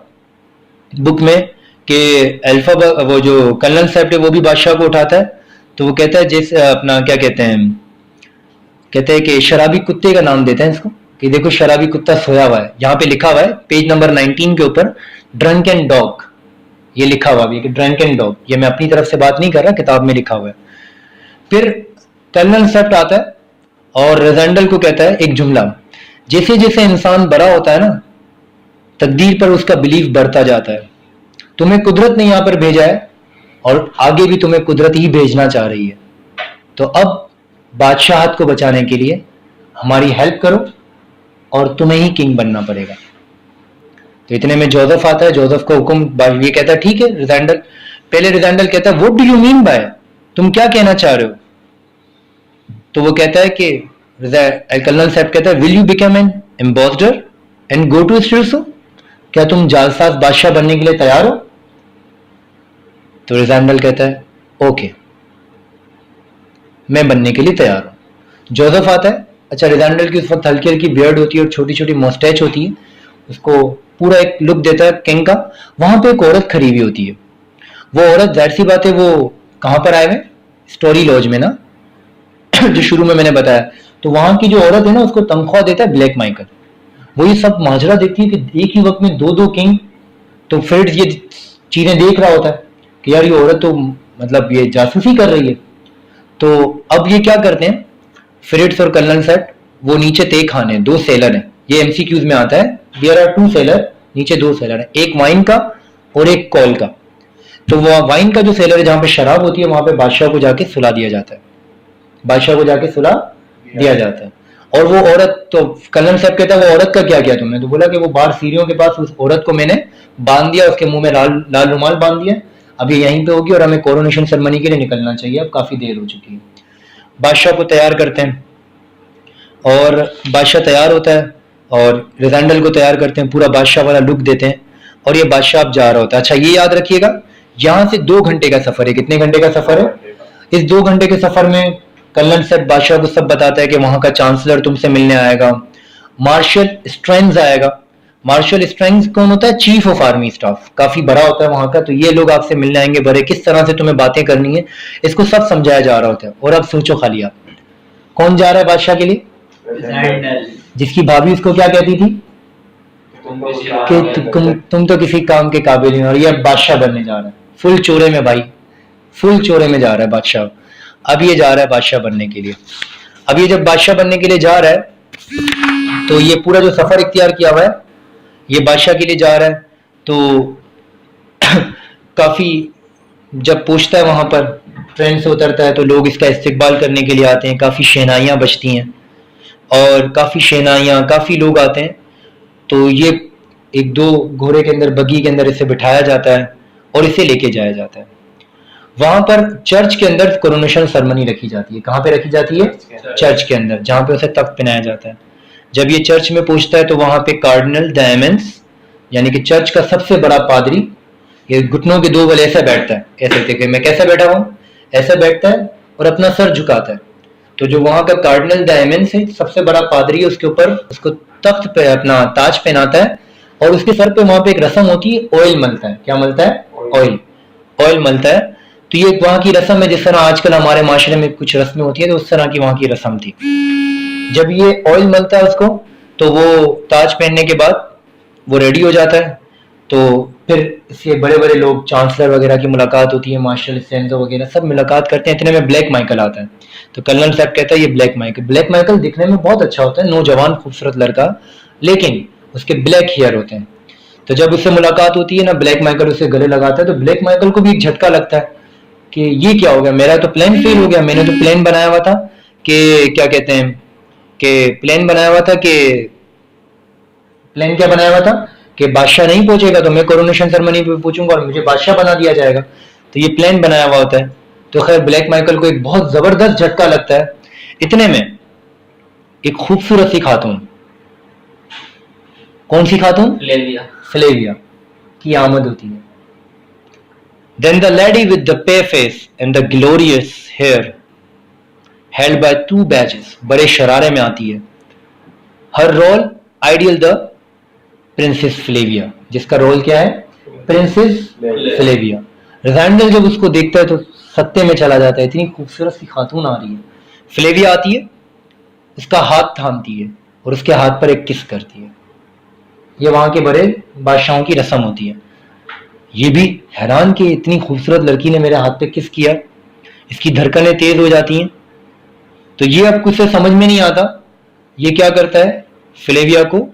बुक में, कि अल्फा वो जो कर्नल सेप्ट है वो भी बादशाह को उठाता है। तो वो कहता है, जैसे अपना क्या कहते हैं कि शराबी कुत्ते का नाम देते हैं इसको, कि देखो शराबी कुत्ता सोया हुआ है। यहाँ पे लिखा हुआ है पेज नंबर 19 के ऊपर, ड्रंकन डॉग, ये लिखा हुआ है कि ड्रंकन डॉग। ये मैं अपनी तरफ से बात नहीं कर रहा, किताब में लिखा हुआ है। फिर कर्नल सेप्ट आता है और रिजेंडल को कहता है एक जुमला, जैसे जैसे इंसान बड़ा होता है ना, तकदीर पर उसका बिलीफ बढ़ता जाता है। तुम्हें कुदरत ने यहां पर भेजा है और आगे भी तुम्हें कुदरत ही भेजना चाह रही है। तो अब बादशाहत को बचाने के लिए हमारी हेल्प करो और तुम्हें ही किंग बनना पड़ेगा। तो इतने में जोसेफ आता है, जोसेफ का हुक्म, ये कहता है ठीक है रिजेंडल, पहले रिजेंडल कहता है what do you mean by, तुम क्या कहना चाह रहे हो? तो वो कहता है कि कर्नल साहब कहता है will you become an ambassador and go to Strelsau, क्या तुम जालसाज बादशाह बनने के लिए तैयार हो? तो रिजेंडल कहता है ओके, मैं बनने के लिए तैयार हूं। जोसेफ आता है, अच्छा रिजेंडल की उस वक्त हल्की हल्की बियर्ड होती है और छोटी छोटी मोस्टैच होती है, उसको पूरा एक लुक देता है किंग का। वहां पे एक औरत खड़ी हुई होती है, वो औरत जाहिर सी बात है वो कहां पर आए हुए, स्टोरी लॉज में ना जो शुरू में मैंने बताया। तो वहां की जो औरत है ना उसको तनख्वाह देता है ब्लैक माइकल। वो ये सब माजरा देखती है कि एक ही वक्त में दो दो किंग, तो फिर ये चीजें देख रहा होता है कि यार ये औरत तो मतलब ये जासूसी कर रही है। तो अब ये क्या करते हैं फ्रिट्स और कर्नल सेट, वो नीचे तय खाने, दो सेलर हैं, ये एमसीक्यूज में आता है, देयर आर टू सेलर, नीचे दो सेलर है, एक वाइन का और एक कॉल का। तो वो वाइन का जो सेलर है जहां पे शराब होती है वहां पे बादशाह को जाके सुला दिया जाता है, बादशाह को जाके सुला दिया जाता है। और वो औरत, तो कर्नल साहब कहता है वो औरत का क्या किया तुमने? तो बोला कि वो बाहर सीढ़ियों के पास उस औरत को मैंने बांध दिया, उसके मुंह में लाल रुमाल बांध दिया, अब ये यहीं पे होगी और हमें कोरोनेशन सेरेमनी के लिए निकलना चाहिए, अब काफी देर हो चुकी है। बादशाह को तैयार करते हैं और बादशाह तैयार होता है और रिजेंडल को तैयार करते हैं, पूरा बादशाह वाला लुक देते हैं और ये बादशाह अब जा रहा होता है। अच्छा ये याद रखिएगा यहां से 2 घंटे का सफर है। कितने घंटे का सफर है? इस 2 घंटे के सफर में कर्नल सेट बादशाह को सब बताता है कि वहां का चांसलर तुमसे मिलने आएगा, मार्शल स्ट्रेंज आएगा। मार्शल स्ट्रेंज कौन होता है? चीफ ऑफ आर्मी स्टाफ, काफी बड़ा होता है वहां का। तो ये लोग आपसे मिलने आएंगे, बड़े किस तरह से तुम्हें बातें करनी है इसको सब समझाया जा रहा होता है। और अब सोचो खाली आप, कौन जा रहा है बादशाह के लिए? जिसकी भाभी उसको क्या कहती थी कि तुम तो किसी काम के काबिल नहीं, और ये अब बादशाह बनने जा रहा है फुल चोरे में भाई, फुल चोरे में जा रहा है बादशाह। अब ये जा रहा है बादशाह बनने के लिए। अब ये जब बादशाह बनने के लिए जा रहा है तो ये पूरा जो सफर इख्तियार किया हुआ है ये बादशाह के लिए जा रहा है। तो काफी जब पहुंचता है वहां पर, ट्रेन से उतरता है तो लोग इसका इस्तकबाल करने के लिए आते हैं, काफी शहनाइयां बजती हैं और काफी शहनाइयां, काफी लोग आते हैं। तो ये 1-2 घोड़े के अंदर, बगी के अंदर इसे बिठाया जाता है और इसे लेके जाया जाता है। वहां पर चर्च के अंदर कोरोनेशन सेरेमनी रखी जाती है। कहां पे रखी जाती है? चर्च के अंदर, जहां पे उसे तख्त पहनाया जाता है। जब ये चर्च में पहुंचता है तो वहां पे कार्डिनल डायमेंस, यानी कि चर्च का सबसे बड़ा पादरी, ये घुटनों के 2 बल ऐसे बैठता है, ऐसे देखिए मैं कैसे बैठा हूं, ऐसे बैठता है और अपना सर झुकाता है। तो जो वहां का कार्डिनल डायमेंस है, सबसे बड़ा पादरी है, उसके ऊपर उसको तख्त पे अपना ताज पहनाता है और उसके सर पे वहां पे एक रस्म होती है, ऑयल मलता है। क्या मलता है? ऑयल मलता है। तो ये वहां की रस्म है, जिस तरह आजकल हमारे माशरे में कुछ रस्में होती है, तो उस तरह की वहां की रस्म थी। जब ये ऑयल मलता है उसको, तो वो ताज पहनने के बाद वो रेडी हो जाता है। तो फिर इसके बड़े बड़े लोग, चांसलर वगैरह की मुलाकात होती है, मार्शल स्टेंजो वगैरह सब मुलाकात करते हैं। इतने में ब्लैक माइकल आता है। तो कर्नल साहब कहता है ये ब्लैक माइकल दिखने में बहुत अच्छा होता है, नौजवान खूबसूरत लड़का, लेकिन उसके ब्लैक हेयर होते हैं। तो जब उससे मुलाकात होती है ना, ब्लैक माइकल उसे गले लगाता है, तो ब्लैक माइकल को भी एक झटका लगता है कि ये क्या हो गया, मेरा तो प्लान फेल हो गया। मैंने तो प्लान बनाया हुआ था कि क्या कहते हैं कि प्लान बनाया हुआ था कि प्लान क्या बनाया हुआ था कि बादशाह नहीं पहुंचेगा तो मैं कोरोनेशन सेरेमनी पे पहुंचूंगा और मुझे बादशाह बना दिया जाएगा। तो ये प्लान बनाया हुआ होता है। तो खैर ब्लैक माइकल को एक बहुत जबरदस्त झटका लगता है। इतने में एक खूबसूरत सी खातून, कौन सी खातून? फ्लेविया की आमद होती है। Then the lady with the pale face and the glorious hair, held by 2 badges, बड़े शरारे में आती है। Her role ideal the princess Flavia, जिसका रोल क्या है? Princess Flavia. रिजेंडल जब उसको देखता है तो सत्ते में चला जाता है, इतनी खूबसूरत सी खातून आ रही है। फ्लेविया आती है, उसका हाथ थामती है और उसके हाथ पर एक किस करती है। ये वहां के बड़े बादशाहों की रस्म होती है। ये भी हैरान कि इतनी खूबसूरत लड़की ने मेरे हाथ पे किस किया, इसकी धड़कनें तेज हो जाती हैं। तो ये अब कुछ समझ में नहीं आता, ये क्या करता है, फ्लेविया को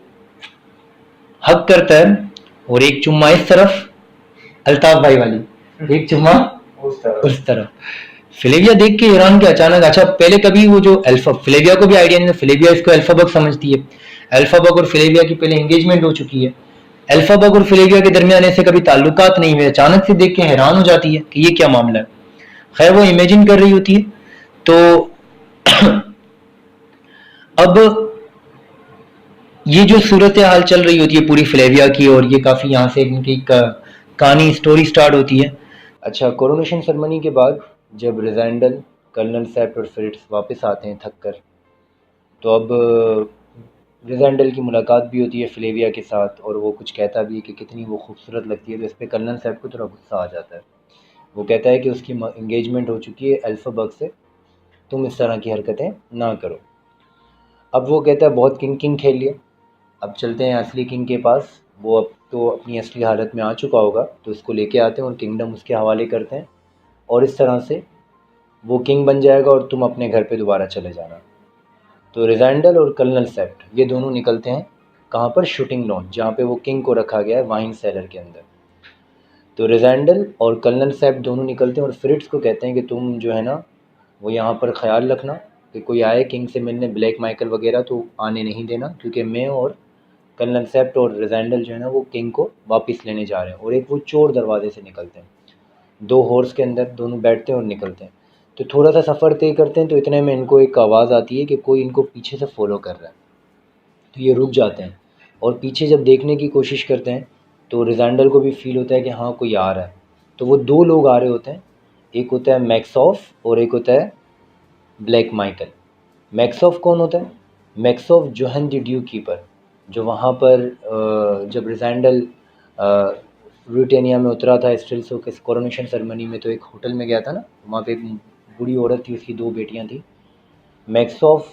हक करता है और एक चुम्मा इस तरफ, अल्ताफ भाई वाली, एक चुम्मा उस तरफ। फ्लेविया देख के हैरान के अचानक, अच्छा पहले कभी वो जो अल्फा, फ्लेविया को भी आइडिया नहीं था, फ्लेविया इसको अल्फाबक समझती है। अल्फाबक और फ्लेविया की पहले एंगेजमेंट हो चुकी है। एल्फाबग और फ्लेविया के दरमियान ऐसे कभी ताल्लुकात नहीं हुए, अचानक से देख के हैरान हो जाती है कि ये क्या मामला है। खैर वो इमेजिन कर रही होती है। तो अब ये जो सूरत हाल चल रही होती है पूरी फ्लेविया की, और ये काफ़ी यहाँ से इनकी कहानी स्टोरी स्टार्ट होती है। अच्छा, कोरोनेशन सेरेमनी के बाद जब रिजेंडल, कर्नल सेप्ट और फ्रिट्स वापस आते हैं थक कर, तो अब रिजेंडल की मुलाकात भी होती है फ्लेविया के साथ, और वो कुछ कहता भी है कि कितनी वो खूबसूरत लगती है। तो इस पर कर्नल सेप्ट को थोड़ा गुस्सा आ जाता है। वो कहता है कि उसकी इंगेजमेंट हो चुकी है एल्फाबग से, तुम इस तरह की हरकतें ना करो। अब वो कहता है बहुत किंग किंग खेल लिया, अब चलते हैं असली किंग के पास। वो अब तो अपनी असली हालत में आ चुका होगा, तो उसको लेके आते हैं और किंगडम उसके हवाले करते हैं, और इस तरह से वो किंग बन जाएगा और तुम अपने घर पे दोबारा चले जाना। तो रिजेंडल और कर्नल सेप्ट ये दोनों निकलते हैं कहाँ पर, शूटिंग लॉन्च, जहाँ पे वो किंग को रखा गया है वाइन सेलर के अंदर। तो रिजेंडल और कर्नल सेप्ट दोनों निकलते हैं और फ्रिट्स को कहते हैं कि तुम जो है ना वो यहाँ पर ख्याल रखना कि कोई आए किंग से मिलने, ब्लैक माइकल वगैरह तो आने नहीं देना, क्योंकि मैं और कर्नल सेप्ट और रिजेंडल जो है ना वो किंग को वापस लेने जा रहे हैं। और एक वो चोर दरवाजे से निकलते हैं, 2 हॉर्स के अंदर दोनों बैठते हैं और निकलते हैं। तो थोड़ा सा सफ़र तय करते हैं, तो इतने में इनको एक आवाज़ आती है कि कोई इनको पीछे से फॉलो कर रहा है। तो ये रुक जाते हैं और पीछे जब देखने की कोशिश करते हैं, तो रिजेंडल को भी फील होता है कि हाँ कोई आ रहा है। तो वो 2 लोग आ रहे होते हैं, एक होता है मैक्सऑफ और एक होता है ब्लैक माइकल। मैक्सऑफ कौन होता है? मैक्सऑफ जोहन द ड्यू कीपर, जो वहाँ पर जब रिजेंडल ब्रिटेनिया में उतरा था स्टिल्सो के कोरोनेशन सेरेमनी में, तो एक होटल में गया था ना, वहाँ पे एक बूढ़ी औरत थी, उसकी 2 बेटियाँ थी। मैक्सऑफ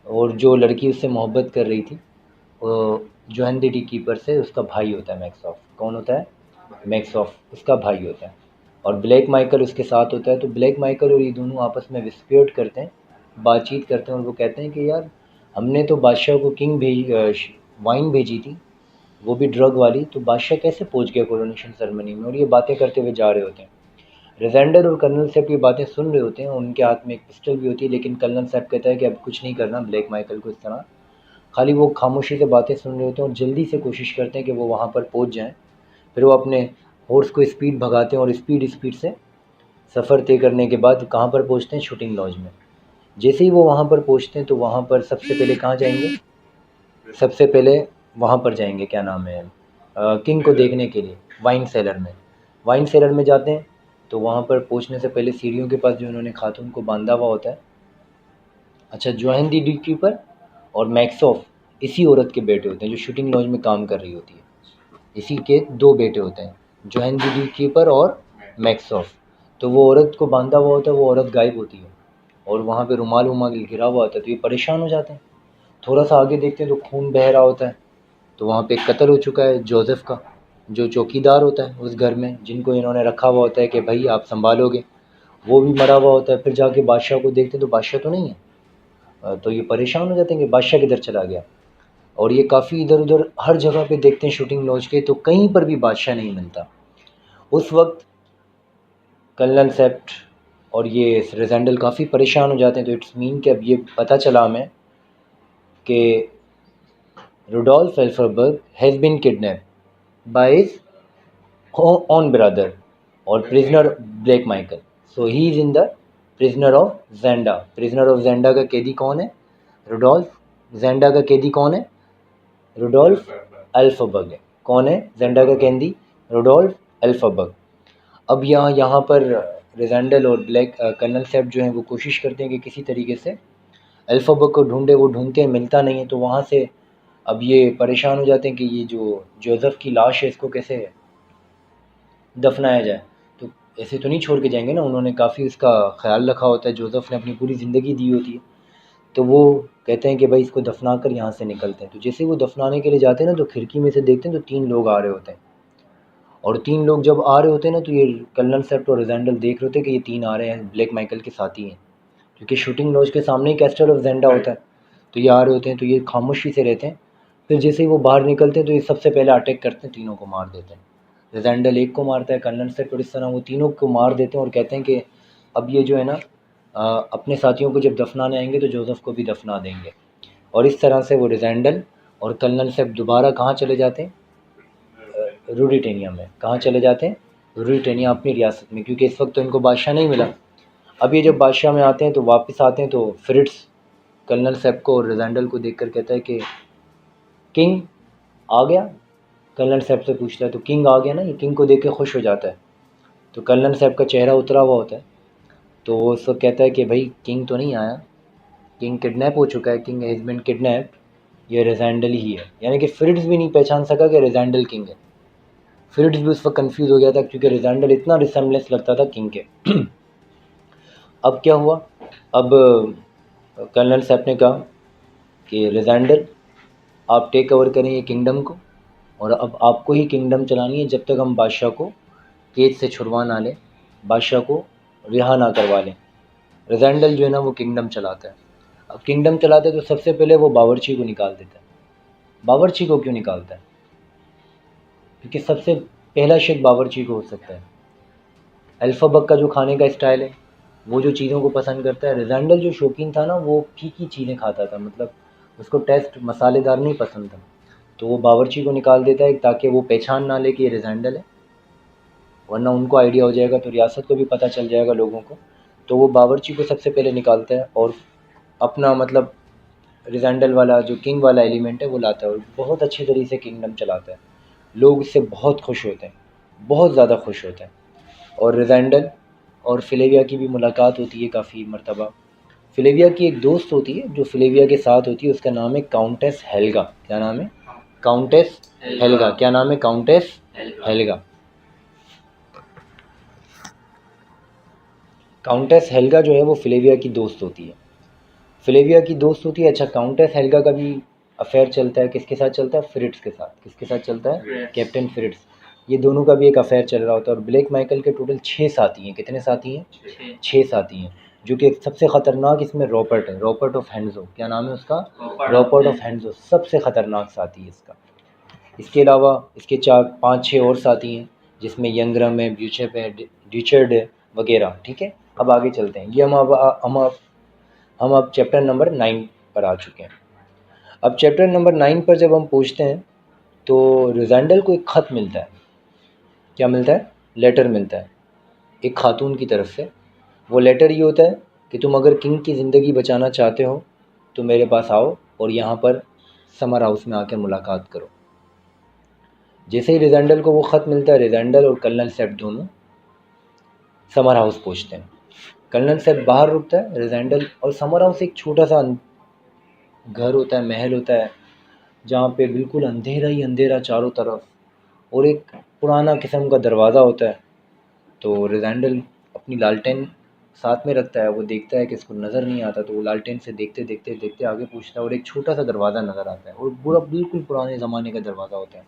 और जो लड़की उससे मोहब्बत कर रही थी, जोहन द डी कीपर से उसका भाई होता है मैक्सऑफ। कौन होता है? मैक्सऑफ उसका भाई होता है। और ब्लैक माइकल उसके साथ होता है। तो ब्लैक माइकल और ये दोनों आपस में विस्पेट करते हैं, बातचीत करते हैं, और वो कहते हैं कि यार हमने तो बादशाह को वाइन भेजी थी, वो भी ड्रग वाली, तो बादशाह कैसे पहुंच गया कोरोनेशन सेरेमनी में। और ये बातें करते हुए जा रहे होते हैं। रिजेंडल और कर्नल सेप्ट ये बातें सुन रहे होते हैं, उनके हाथ में एक पिस्टल भी होती है, लेकिन कर्नल सेप्ट कहता है कि अब कुछ नहीं करना ब्लैक माइकल को इस तरह। खाली वो खामोशी से बातें सुन रहे होते हैं और जल्दी से कोशिश करते हैं कि वो वहाँ पर पहुँच जाएँ। फिर वो अपने हॉर्स को स्पीड भगाते हैं और स्पीड से सफ़र तय करने के बाद कहाँ पर पहुँचते हैं? शूटिंग लॉज में। जैसे ही वो वहाँ पर पहुँचते हैं, तो वहाँ पर सबसे पहले कहाँ जाएंगे? सबसे पहले वहाँ पर जाएंगे, क्या नाम है, किंग को देखने के लिए वाइन सेलर में। वाइन सेलर में जाते हैं, तो वहाँ पर पहुँचने से पहले सीढ़ियों के पास जो उन्होंने खातून को बांधा हुआ होता है, अच्छा, जोहन दी डी कीपर और मैक्सऑफ इसी औरत के बेटे होते हैं जो शूटिंग लॉज में काम कर रही होती है। इसी के 2 बेटे होते हैं, जोहन दी डी कीपर और मैक्सऑफ। तो वो औरत को बांधा हुआ होता है, वो औरत गायब होती है और वहाँ पे रुमाल वुमाल गिरा हुआ होता है। तो ये परेशान हो जाते हैं। थोड़ा सा आगे देखते हैं तो खून बह रहा होता है। तो वहाँ पे कत्ल हो चुका है जोसेफ का, जो चौकीदार होता है उस घर में, जिनको इन्होंने रखा हुआ होता है कि भाई आप संभालोगे, वो भी मरा हुआ होता है। फिर जाके बादशाह को देखते हैं तो बादशाह तो नहीं है। तो ये परेशान हो जाते हैं कि बादशाह किधर चला गया। और ये काफ़ी इधर उधर हर जगह पे देखते हैं शूटिंग लॉज के, तो कहीं पर भी बादशाह नहीं मिलता। उस वक्त कर्नल सेप्ट और ये रिजेंडल काफ़ी परेशान हो जाते हैं। तो इट्स मीन कि अब ये पता चला हमें कि Rudolf Elphberg has been kidnapped by his own brother और prisoner Black Michael. So he is in the prisoner of Zenda. Prisoner of Zenda का कैदी कौन है? रुडोल्फ। जेंडा का कैदी कौन है? रुडोल्फ एल्फरबर्ग है। कौन है जेंडा का कैदी? रुडोल्फ एल्फरबर्ग। अब यहाँ पर रिजेंडल और ब्लैक कर्नल सेप्ट जो हैं वो कोशिश करते हैं कि किसी तरीके से एल्फरबर्ग को ढूंढे। वो ढूंढते हैं, मिलता नहीं है। तो वहाँ से अब ये परेशान हो जाते हैं कि ये जो जोसेफ की लाश है इसको कैसे दफनाया जाए। तो ऐसे तो नहीं छोड़ के जाएंगे ना, उन्होंने काफ़ी उसका ख्याल रखा होता है, जोसेफ ने अपनी पूरी ज़िंदगी दी होती है। तो वो कहते हैं कि भाई इसको दफना कर यहाँ से निकलते हैं। तो जैसे वो दफनाने के लिए जाते हैं ना, तो खिड़की में से देखते हैं तो 3 लोग आ रहे होते हैं। और 3 लोग जब आ रहे होते हैं ना, तो ये कर्नल सेप्ट और रिजेंडल देख रहे होते हैं कि ये 3 आ रहे हैं, ब्लैक माइकल के साथी हैं, क्योंकि शूटिंग लॉज के सामने ही कैस्टल ऑफ जेंडा होता है। तो ये आ रहे होते हैं, तो ये खामोशी से रहते हैं। फिर जैसे ही वो बाहर निकलते हैं, तो ये सबसे पहले अटैक करते हैं, तीनों को मार देते हैं। रिजेंडल एक को मारता है, कर्नल सेप्ट, और इस तरह वो तीनों को मार देते हैं और कहते हैं कि अब ये जो है ना अपने साथियों को जब दफनाने आएंगे तो जोसेफ को भी दफना देंगे। और इस तरह से वो रिजेंडल और कर्नल सेप्ट दोबारा कहाँ चले जाते हैं? रूरिटेनिया में। कहाँ चले जाते हैं? रूरिटेनिया, अपनी रियासत में, क्योंकि इस वक्त तो इनको बादशाह नहीं मिला। अब ये जब बादशाह में आते हैं तो वापस आते हैं तो फ्रिट्स कर्नल सेप को और रिजेंडल को देखकर कहता है कि किंग आ गया। कर्नल सेप से पूछता है तो किंग आ गया ना, ये किंग को देख के खुश हो जाता है। तो कर्नल सेप का चेहरा उतरा हुआ होता है, तो वो सब कहता है कि भाई किंग तो नहीं आया, किंग किडनैप हो चुका है, किंग हैज़ बीन किडनैप्ड, ये रिजेंडल ही है। यानी कि फ्रिट्स भी नहीं पहचान सका कि रिजेंडल किंग है। फ्रिट्स भी उस वक्त कंफ्यूज हो गया था क्योंकि रिजेंडल इतना रिसेम्बलेंस लगता था किंग के। अब क्या हुआ? अब कर्नल सेप ने कहा कि रिजेंडल आप टेक ओवर करें ये किंगडम को, और अब आपको ही किंगडम चलानी है जब तक हम बादशाह को केज से छुड़वा ना लें, बादशाह को रिहा ना करवा लें। रिजेंडल जो है ना वो किंगडम चलाता है। अब किंगडम चलाता है तो सबसे पहले वो बावर्ची को निकाल देता है। बावर्ची को क्यों निकालता है? क्योंकि सबसे पहला शक बावर्ची को हो सकता है। अल्फ़ाबक का जो खाने का स्टाइल है, वो जो चीज़ों को पसंद करता है, रिजेंडल जो शौकीन था ना वो फीकी चीज़ें खाता था, मतलब उसको टेस्ट मसालेदार नहीं पसंद था। तो वो बावर्ची को निकाल देता है ताकि वो पहचान ना ले कि ये रिजेंडल है, वरना उनको आइडिया हो जाएगा तो रियासत को भी पता चल जाएगा लोगों को। तो वो बावर्ची को सबसे पहले निकालता है और अपना मतलब रिजेंडल वाला जो किंग वाला एलिमेंट है वो लाता है और बहुत अच्छे तरीके से किंगडम चलाता है। लोग इससे बहुत खुश होते हैं, बहुत ज़्यादा खुश होते हैं। और रिजेंडल और फिलेविया की भी मुलाकात होती है काफ़ी मरतबा। फिलेविया की एक दोस्त होती है जो फिलेविया के साथ होती है, उसका नाम है काउंटेस हेल्गा। क्या नाम है? Countess Helga. क्या नाम है? Countess Helga. काउंटेस हेल्गा जो है वो फिलेविया की दोस्त होती है। फिलेविया की दोस्त होती है। अच्छा, काउंटेस हेल्गा का भी अफेयर चलता है, किसके साथ चलता है? फ्रिट्स के साथ। किसके साथ चलता है? कैप्टन फ्रिट्स। ये दोनों का भी एक अफेयर चल रहा होता है। और ब्लैक माइकल के टोटल 6 साथी हैं। कितने साथी हैं? 6 साथी हैं, जो कि सबसे ख़तरनाक इसमें रॉबर्ट है, रॉबर्ट ऑफ हैंड्सो। क्या नाम है उसका? रॉबर्ट ऑफ हैंड्सो सबसे ख़तरनाक साथी है इसका। इसके अलावा इसके 4-5-6 और साथी हैं, जिसमें यंगरम है, ब्यूचेप है, डिचर्ड है वगैरह। ठीक है, अब आगे चलते हैं। ये हम अब चैप्टर नंबर 9 पर आ चुके हैं। अब चैप्टर नंबर 9 पर जब हम पहुँचते हैं तो रिजेंडल को एक ख़त मिलता है। क्या मिलता है? लेटर मिलता है एक खातून की तरफ से। वो लेटर ये होता है कि तुम अगर किंग की ज़िंदगी बचाना चाहते हो तो मेरे पास आओ और यहाँ पर समर हाउस में आकर मुलाकात करो। जैसे ही रिजेंडल को वो ख़त मिलता है, रिजेंडल और कर्नल सेप दोनों समर हाउस पहुँचते हैं। कर्नल सेप बाहर रुकता है, रिजेंडल और समर हाउस एक छोटा सा घर होता है, महल होता है, जहाँ पे बिल्कुल अंधेरा ही अंधेरा चारों तरफ, और एक पुराना किस्म का दरवाज़ा होता है। तो रिजेंडल अपनी लालटेन साथ में रखता है, वो देखता है कि इसको नज़र नहीं आता, तो वो लालटेन से देखते देखते देखते आगे पूछता है और एक छोटा सा दरवाज़ा नज़र आता है, और पूरा बिल्कुल पुराने ज़माने का दरवाज़ा होता है।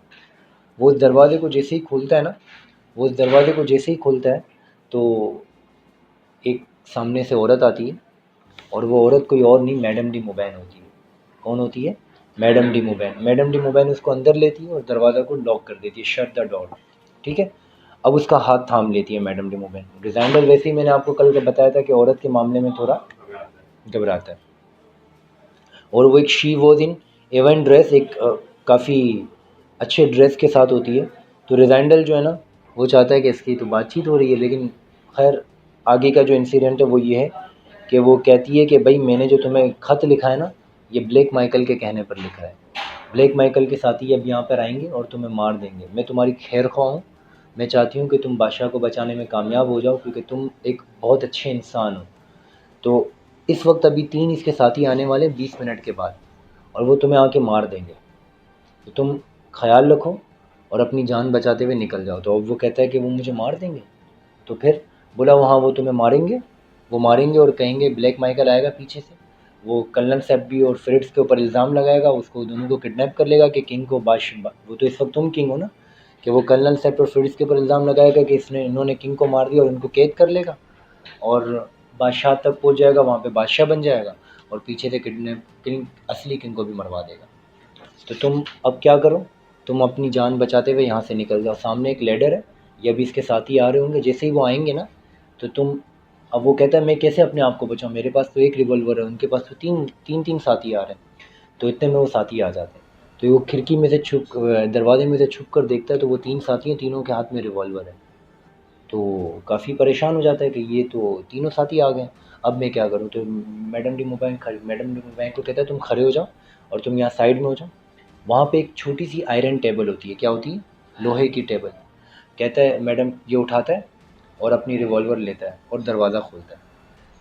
वो उस दरवाज़े को जैसे ही खोलता है ना, वो उस दरवाज़े को जैसे ही खोलता है तो एक सामने से औरत आती है, और वो औरत कोई और नहीं, मैडम डी मोबैन होती है। कौन होती है? Madam de Mauban. Madam de Mauban उसको अंदर लेती है और दरवाज़ा को लॉक कर देती है, शट द डोर। ठीक है, अब उसका हाथ थाम लेती है मैडम डी मोबैन। रिजेंडल वैसे ही मैंने आपको कल बताया था कि औरत के मामले में थोड़ा घबराता है, और वो एक she was in even dress, एक काफ़ी अच्छे ड्रेस के साथ होती है। तो रिजेंडल जो है ना वो चाहता है कि इसकी तो बातचीत हो रही है, लेकिन खैर आगे का जो इंसिडेंट है वो ये है कि वो कहती है कि भाई मैंने जो तुम्हें ख़त लिखा है ना, ये ब्लैक माइकल के कहने पर लिखा है। ब्लैक माइकल के साथी अब यहाँ पर आएंगे और तुम्हें मार देंगे। मैं तुम्हारी खैर ख्वाह हूँ, मैं चाहती हूँ कि तुम बादशाह को बचाने में कामयाब हो जाओ, क्योंकि तुम एक बहुत अच्छे इंसान हो। तो इस वक्त अभी 3 इसके साथी आने वाले 20 मिनट के बाद, और वो तुम्हें आके मार देंगे, तो तुम ख्याल रखो और अपनी जान बचाते हुए निकल जाओ। तो अब वो कहता है कि वो मुझे मार देंगे। तो फिर बोला वहाँ वो तुम्हें मारेंगे, वो मारेंगे और कहेंगे ब्लैक माइकल आएगा पीछे से, वो कर्नल सेप भी और फ्रिट्स के ऊपर इल्ज़ाम लगाएगा, उसको दोनों को किडनैप कर लेगा कि किंग को वो तो इस वक्त तुम किंग हो ना, कि वो कर्नल सेप और फ्रिट्स के ऊपर इल्ज़ाम लगाएगा कि इन्होंने किंग को मार दिया और उनको कैद कर लेगा, और बादशाह तक पहुँच जाएगा, वहाँ पे बादशाह बन जाएगा, और पीछे से असली किंग को भी मरवा देगा। तो तुम अब क्या करो, तुम अपनी जान बचाते हुए यहाँ से निकल जाओ। सामने एक लेडर है, ये अभी इसके साथी आ रहे होंगे, जैसे ही वो आएंगे ना तो तुम, अब वो कहता है मैं कैसे अपने आप को बचाऊँ, मेरे पास तो एक रिवॉल्वर है, उनके पास तो तीन साथी आ रहे हैं। तो इतने में वो साथी आ जाते हैं। तो वो खिड़की में से दरवाजे में से छुप कर देखता है तो वो 3 साथी हैं, तीनों के हाथ में रिवॉल्वर है। तो काफ़ी परेशान हो जाता है कि ये तो तीनों साथी आ गए, अब मैं क्या करूँ? तो मैडम डी मोबैन को कहता है तुम खड़े हो जाओ और तुम यहाँ साइड में हो जाओ। वहाँ पे एक छोटी-सी आयरन टेबल होती है, क्या होती है? लोहे की टेबल। कहता है मैडम ये उठाता है और अपनी रिवॉल्वर लेता है और दरवाज़ा खोलता है।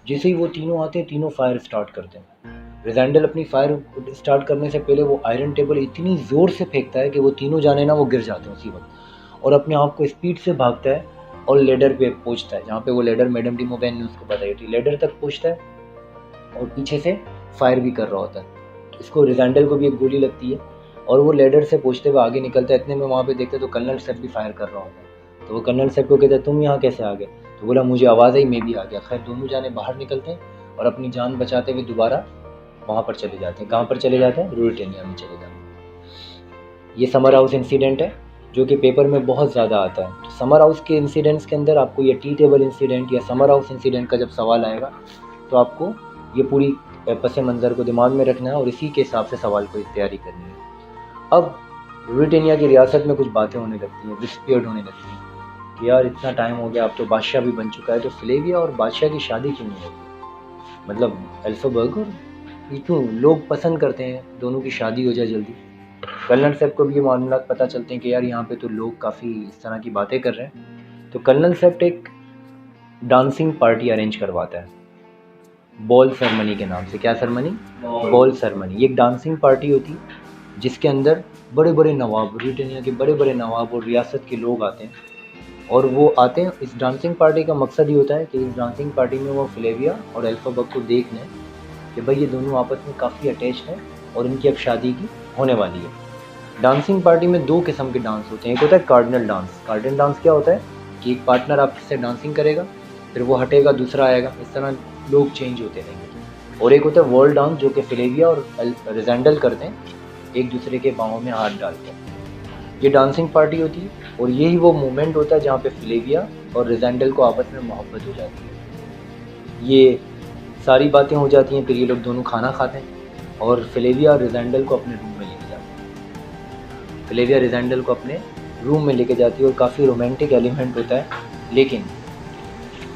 जैसे ही वो तीनों आते हैं, तीनों फायर स्टार्ट करते हैं। रिजेंडल अपनी फायर स्टार्ट करने से पहले वो आयरन टेबल इतनी ज़ोर से फेंकता है कि वो तीनों जाने ना वो गिर जाते हैं उसी वक्त, और अपने आप को स्पीड से भागता है और लेडर पे पहुंचता है, जहाँ पे वो लेडर मैडम डी मोबैन ने उसको बताई थी। लेडर तक पहुंचता है और पीछे से फायर भी कर रहा होता है। तो इसको रिजेंडल को भी एक गोली लगती है और वो लेडर से पहुंचते हुए आगे निकलता है। इतने में वहाँ पे देखते तो कर्नल सेफ भी फायर कर रहा होता है। तो वो कर्नल सेफ को कहता है तुम यहाँ कैसे आ गए? तो बोला मुझे आवाज़ आई, मैं भी आ गया। खैर दोनों जाने बाहर निकलते हैं और अपनी जान बचाते हुए दोबारा वहाँ पर चले जाते हैं। कहाँ पर चले जाते हैं? रूरिटेनिया में चले जाते हैं। ये समर हाउस इंसिडेंट है जो कि पेपर में बहुत ज़्यादा आता है। तो समर हाउस के इंसिडेंट्स के अंदर आपको ये टी टेबल इंसिडेंट या समर हाउस इंसिडेंट का जब सवाल आएगा तो आपको ये पूरी पस मंज़र को दिमाग में रखना है और इसी के हिसाब से सवाल को तैयारी करनी है। अब रूरिटेनिया की रियासत में कुछ बातें होने लगती हैं, विस्पियर्ड होने लगती हैं कि यार इतना टाइम हो गया, अब तो बादशाह भी बन चुका है, तो फ्लेविया और बादशाह की शादी क्यों नहीं होती? मतलब एल्फाबर्ग और ये क्यों लोग पसंद करते हैं दोनों की शादी हो जाए जल्दी। कर्नल सेफ को भी ये मामलात पता चलते हैं कि यार यहाँ पे तो लोग काफ़ी इस तरह की बातें कर रहे हैं। तो कर्नल सेफ एक डांसिंग पार्टी अरेंज करवाता है बॉल सेरेमनी के नाम से। क्या सेरेमनी? Ball ceremony. ये एक डांसिंग पार्टी होती है जिसके अंदर बड़े बड़े नवाब, ब्रिटेनिया के बड़े बड़े नवाब और रियासत के लोग आते हैं। और वो आते हैं, इस डांसिंग पार्टी का मकसद ये होता है कि इस डांसिंग पार्टी में वो फ्लेविया और एल्फाबर्ग को देख लें कि भाई ये दोनों आपस में काफ़ी अटैच्ड हैं और इनकी अब शादी की होने वाली है। डांसिंग पार्टी में 2 किस्म के डांस होते हैं। एक होता है कार्डिनल डांस। कार्डिनल डांस क्या होता है कि एक पार्टनर आपसे डांसिंग करेगा, फिर वो हटेगा, दूसरा आएगा, इस तरह लोग चेंज होते रहेंगे। और एक होता है वर्ल्ड डांस जो कि फ्लेविया और रिजेंडल करते हैं, एक दूसरे के पाँव में हाथ डालकर। ये डांसिंग पार्टी होती है और यही वो मोमेंट होता है जहाँ पे फ्लेविया और रिजेंडल को आपस में मोहब्बत हो जाती है। ये सारी बातें हो जाती हैं, फिर ये लोग दोनों खाना खाते हैं और फ्लेविया और रिजेंडल को अपने रूम में लेके जाते हैं। फ्लेविया रिजेंडल को अपने रूम में लेके जाती है और काफ़ी रोमांटिक एलिमेंट होता है। लेकिन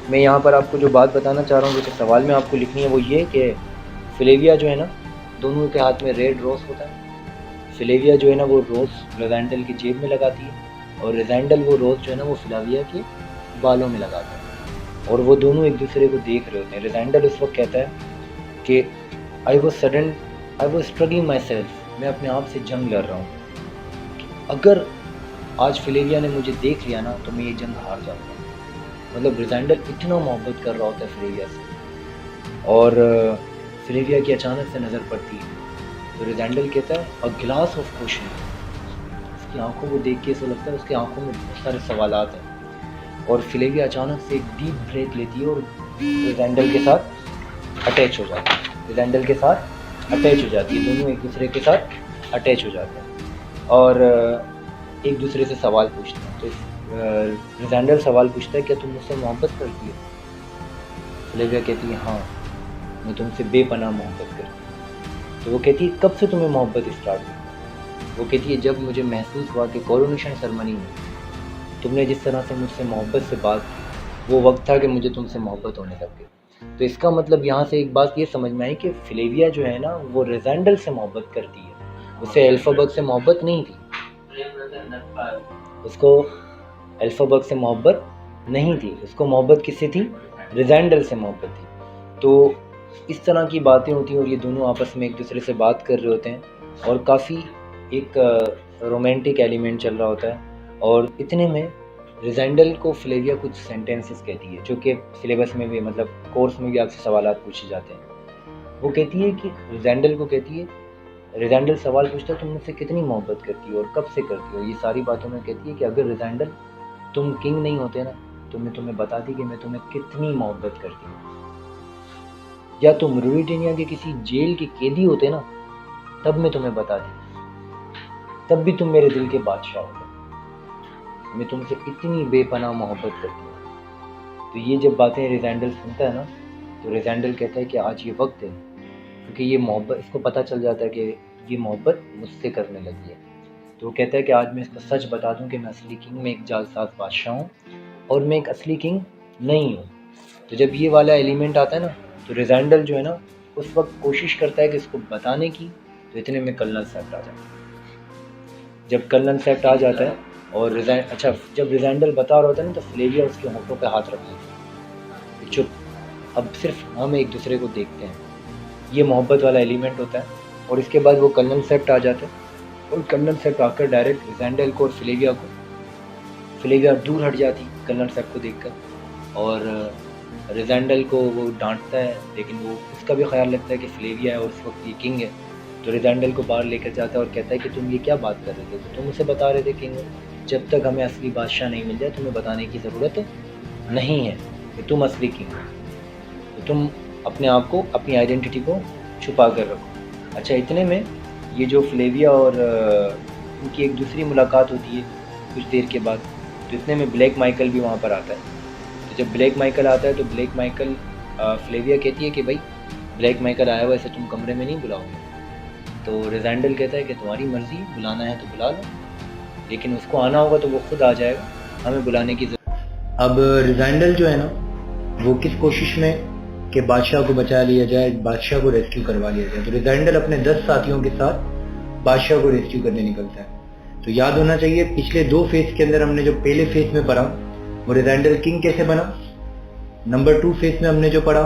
मैं यहाँ पर आपको जो बात बताना चाह रहा हूँ, जो सवाल में आपको लिखनी है, वो ये कि फ्लेविया जो है ना, दोनों के हाथ में रेड रोज़ होता है। फ्लेविया जो है ना वो रोज़ रिजेंडल की जेब में लगाती है और रिजेंडल वो रोज़ जो है ना वो फ्लेविया के बालों में लगाता है और वो दोनों एक दूसरे को देख रहे होते हैं। रिजेंडल उस वक्त कहता है कि I was struggling my self, मैं अपने आप से जंग लड़ रहा हूँ। अगर आज फ्लेविया ने मुझे देख लिया ना तो मैं ये जंग हार जाऊँगा। मतलब रिजेंडल इतना मोहब्बत कर रहा होता है फ्लेविया से, और फ्लेविया की अचानक से नज़र पड़ती है तो रिजेंडल कहता है अ ग्लास ऑफ क्वेश्चन। उसकी आंखों को देख के ऐसा लगता है उसकी आंखों में बहुत सारे सवालात हैं और फ्लेविया अचानक से एक डीप ब्रेथ लेती है और रिजेंडल के साथ अटैच हो जाती है। रिजेंडल के साथ अटैच हो जाती है, दोनों एक दूसरे के साथ अटैच हो जाते हैं और एक दूसरे से सवाल पूछते हैं। तो रिजेंडल सवाल पूछता है क्या तुम मुझसे मोहब्बत करती हो? फ्लेविया कहती है हाँ, मैं तुमसे बेपनाह मोहब्बत करती हूँ। तो वो कहती है कब से तुम्हें मोहब्बत स्टार्ट हुई? वो कहती है जब मुझे महसूस हुआ कि कोरोनेशन सेरेमनी में तुमने जिस तरह से मुझसे मोहब्बत से बात की, वो वक्त था कि मुझे तुमसे मोहब्बत होने लग गई। तो इसका मतलब यहाँ से एक बात ये समझ में आई कि फ्लेविया जो है ना वो रिजेंडल से मोहब्बत करती है, उसे एल्फाबर्ग से मोहब्बत नहीं थी। उसको एल्फाबर्ग से मोहब्बत नहीं थी, उसको मोहब्बत किससे थी? रिजेंडल से मोहब्बत थी। तो इस तरह की बातें होती हैं और ये दोनों आपस में एक दूसरे से बात कर रहे होते हैं और काफ़ी एक रोमांटिक एलिमेंट चल रहा होता है। और इतने में रिजेंडल को फ्लेविया कुछ सेंटेंसेस कहती है जो कि सिलेबस में भी, मतलब कोर्स में भी आपसे सवालात पूछे जाते हैं। वो कहती है कि रिजेंडल सवाल पूछता है तुम मुझसे कितनी मोहब्बत करती हो और कब से करती हो। ये सारी बातों में कहती है कि अगर रिजेंडल तुम किंग नहीं होते ना तो मैं तुम्हें बताती कि मैं तुम्हें कितनी मोहब्बत करती हूँ, या तुम रूरिटेनिया के किसी जेल के कैदी होते ना तब मैं तुम्हें बता दी, तब भी तुम मेरे दिल के बादशाह होते। मैं तुमसे इतनी बेपनाह मोहब्बत करती हूँ। तो ये जब बातें रिजेंडल सुनता है ना तो रिजेंडल कहता है कि आज ये वक्त है, क्योंकि ये मोहब्बत, इसको पता चल जाता है कि ये मोहब्बत मुझसे करने लगी है। तो वो कहता है कि आज मैं इसको सच बता दूं कि मैं असली किंग में एक जालसाज बादशाह हूँ और मैं एक असली किंग नहीं हूँ। तो जब ये वाला एलिमेंट आता है ना, तो रिजेंडल जो है ना उस वक्त कोशिश करता है कि इसको बताने की, तो इतने में कर्नल सेप्ट आ जाता है। जब कर्नल सेप्ट आ जाता है और जब रिजेंडल बता रहा होता है ना, तो फ्लेविया उसके होठों पे हाथ रख देती है, चुप, अब सिर्फ हम एक दूसरे को देखते हैं। ये मोहब्बत वाला एलिमेंट होता है। और इसके बाद वो कर्नल सेप्ट आ जाता है और कर्नल सेप्ट आकर डायरेक्ट रिजेंडल को और फ्लेविया दूर हट जाती कर्नल सेप्ट को देखकर, और रिजेंडल को वो डांटता है, लेकिन वो उसका भी ख्याल रखता है कि फ्लेविया है और उस वक्त ये किंग है। तो रिजेंडल को बाहर लेकर जाता है और कहता है कि तुम ये क्या बात कर रहे थे, तो तुम उसे बता रहे थे किंग हो, जब तक हमें असली बादशाह नहीं मिल जाए तुम्हें बताने की ज़रूरत नहीं है कि तुम असली किंग हो, तो तुम अपने आप को, अपनी आइडेंटिटी को छुपा कर रखो। अच्छा, इतने में ये जो फ्लेविया और उनकी एक दूसरी मुलाकात होती है कुछ देर के बाद, तो इतने में ब्लैक माइकल भी वहाँ पर आता है। तो जब ब्लैक माइकल आता है तो ब्लैक माइकल, फ्लेविया कहती है कि भाई ब्लैक माइकल आया हुआ, ऐसे तुम कमरे में नहीं बुलाओगे। तो रिजेंडल कहता है कि तुम्हारी मर्ज़ी, बुलाना है तो बुला लो, लेकिन उसको आना होगा तो वो खुद आ जाएगा, हमें बुलाने की ज़रूरत। अब रिजेंडल जो है ना, वो किस कोशिश में कि बादशाह को बचा लिया जाए, बादशाह को रेस्क्यू करवा लिया जाए। तो रिजेंडल अपने 10 साथियों के साथ बादशाह को रेस्क्यू करने निकलता है। तो याद होना चाहिए पिछले 2 फेज के अंदर हमने जो पहले फेज में पढ़ा वो रिजेंडल किंग कैसे बना, नंबर 2 फेज में हमने जो पढ़ा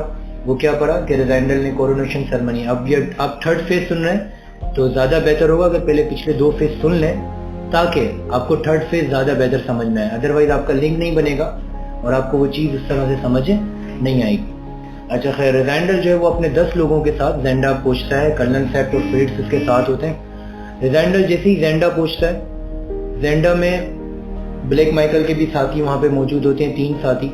वो क्या पढ़ा कि रिजेंडल ने कोरोनेशन सेरेमनी। अब ये आप थर्ड फेज सुन रहे हैं तो ज़्यादा बेहतर होगा अगर पहले पिछले 2 फेज सुन लें, ताकि आपको थर्ड फेज ज़्यादा बेहतर समझ में आए। अदरवाइज आपका लिंक नहीं बनेगा और आपको वो चीज़ उस तरह से समझ नहीं आएगी। अच्छा खैर, रिजेंडल जो है वो अपने 10 लोगों के साथ जेंडा पहुंचता है, कर्नल सेप्ट और फ्रिट्ज उसके साथ होते हैं। रिजेंडल जैसे ही जेंडा पहुंचता है, जेंडा में ब्लैक माइकल के भी साथी वहाँ पे मौजूद होते हैं, 3 साथी।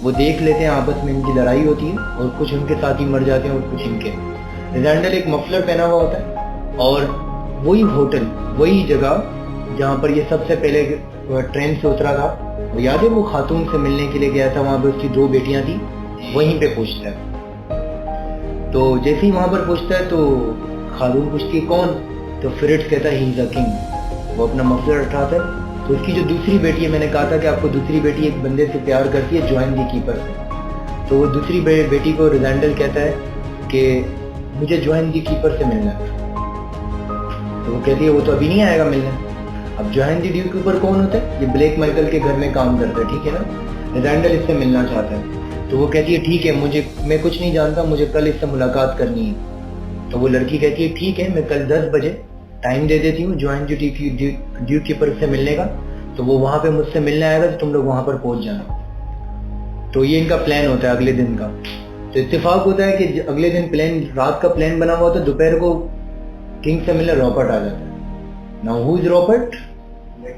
वो देख लेते हैं आपस में इनकी लड़ाई होती है और कुछ उनके साथी मर जाते हैं और कुछ इनके। रिजेंडल एक मफलर पहना हुआ होता है और वही होटल, वही जगह जहाँ पर ये सबसे पहले ट्रेन से उतरा था, वो याद है वो खातून से मिलने के लिए गया था, वहाँ पे उसकी 2 बेटियां थी, वहीं पे पूछता है। तो जैसे ही वहां पर पूछता है तो खातून पूछती है कौन, तो फ्रिट्ज कहता है ही इज अ किंग। वो अपना मफलर उठाता है। तो उसकी जो दूसरी बेटी है, मैंने कहा था कि आपको दूसरी बेटी एक बंदे से प्यार करती है, जॉइन दी कीपर से। तो वो दूसरी बेटी को रिजेंडल कहता है कि मुझे जॉइन दी कीपर से मिलना है। तो वो कहती है वो तो अभी नहीं आएगा मिलने। अब जॉइन दी कीपर कौन होता है, ये ब्लैक माइकल के घर में काम करता है, ठीक है ना। रिजेंडल इससे मिलना चाहता है। तो वो कहती है ठीक है, मैं कुछ नहीं जानता, मुझे कल इससे मुलाकात करनी है। तो वो लड़की कहती है ठीक है, मैं कल 10 बजे टाइम दे देती हूँ जॉइन ड्यू कीपर से मिलने का, तो वो वहाँ पे मुझसे मिलने आएगा, तो तुम लोग वहाँ पर पहुँच जाना। तो ये इनका प्लान होता है अगले दिन का। तो इत्तेफाक होता है कि अगले दिन रात का प्लान बना हुआ, तो दोपहर को किंग से मिलने रॉबर्ट आ जाता है। Now who is Robert?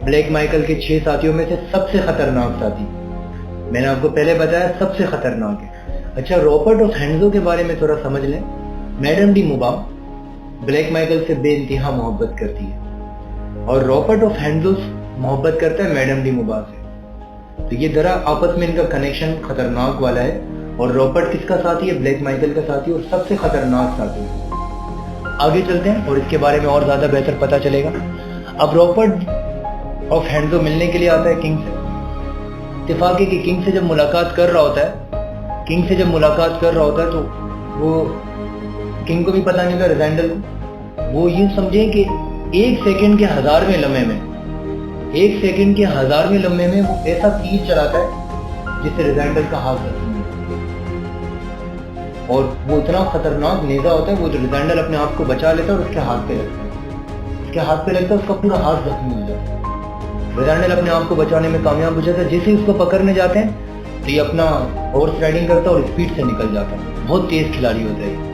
Black Michael के 6 साथियों में से सबसे खतरनाक साथी। मैंने आपको पहले बताया सबसे खतरनाक है। अच्छा, रॉबर्ट ऑफ हैंड्सो के बारे में थोड़ा समझ लें। मैडम डी मुबा ब्लैक माइकल से बेइंतहा मोहब्बत करती है और रॉबर्ट ऑफ हैंड्सो मोहब्बत करता है मैडम डी मुबा से। तो ये जरा आपस में इनका कनेक्शन खतरनाक वाला है। और रॉबर्ट किसका साथी है? ब्लैक माइकल का साथी और सबसे खतरनाक साथी है। आगे चलते हैं और इसके बारे में और ज्यादा बेहतर पता चलेगा। अब रॉबर्ट ऑफ हैंड्सो मिलने के लिए आता है किंग से। इत्तेफाक है कि किंग से जब मुलाकात कर रहा होता है, तो वो किंग को भी पता नहीं था, रिजेंडल को। वो ये समझे कि 1 सेकंड के 1000वें लम्हे में वो ऐसा तीर चलाता है जिससे रिजेंडल का हाथ जख्मी होता है। और वो इतना खतरनाक नेजा होता है, वो जो रिजेंडल अपने आप को बचा लेता है और उसके हाथ पे लगता है, उसका पूरा हाथ जख्मी हो जाता है। रिजेंडल अपने आप को बचाने में कामयाब हो जाता है। जैसे ही उसको पकड़ने जाते हैं तो ये अपना हॉर्स राइडिंग करता है और स्पीड से निकल जाता है। बहुत तेज खिलाड़ी होता है।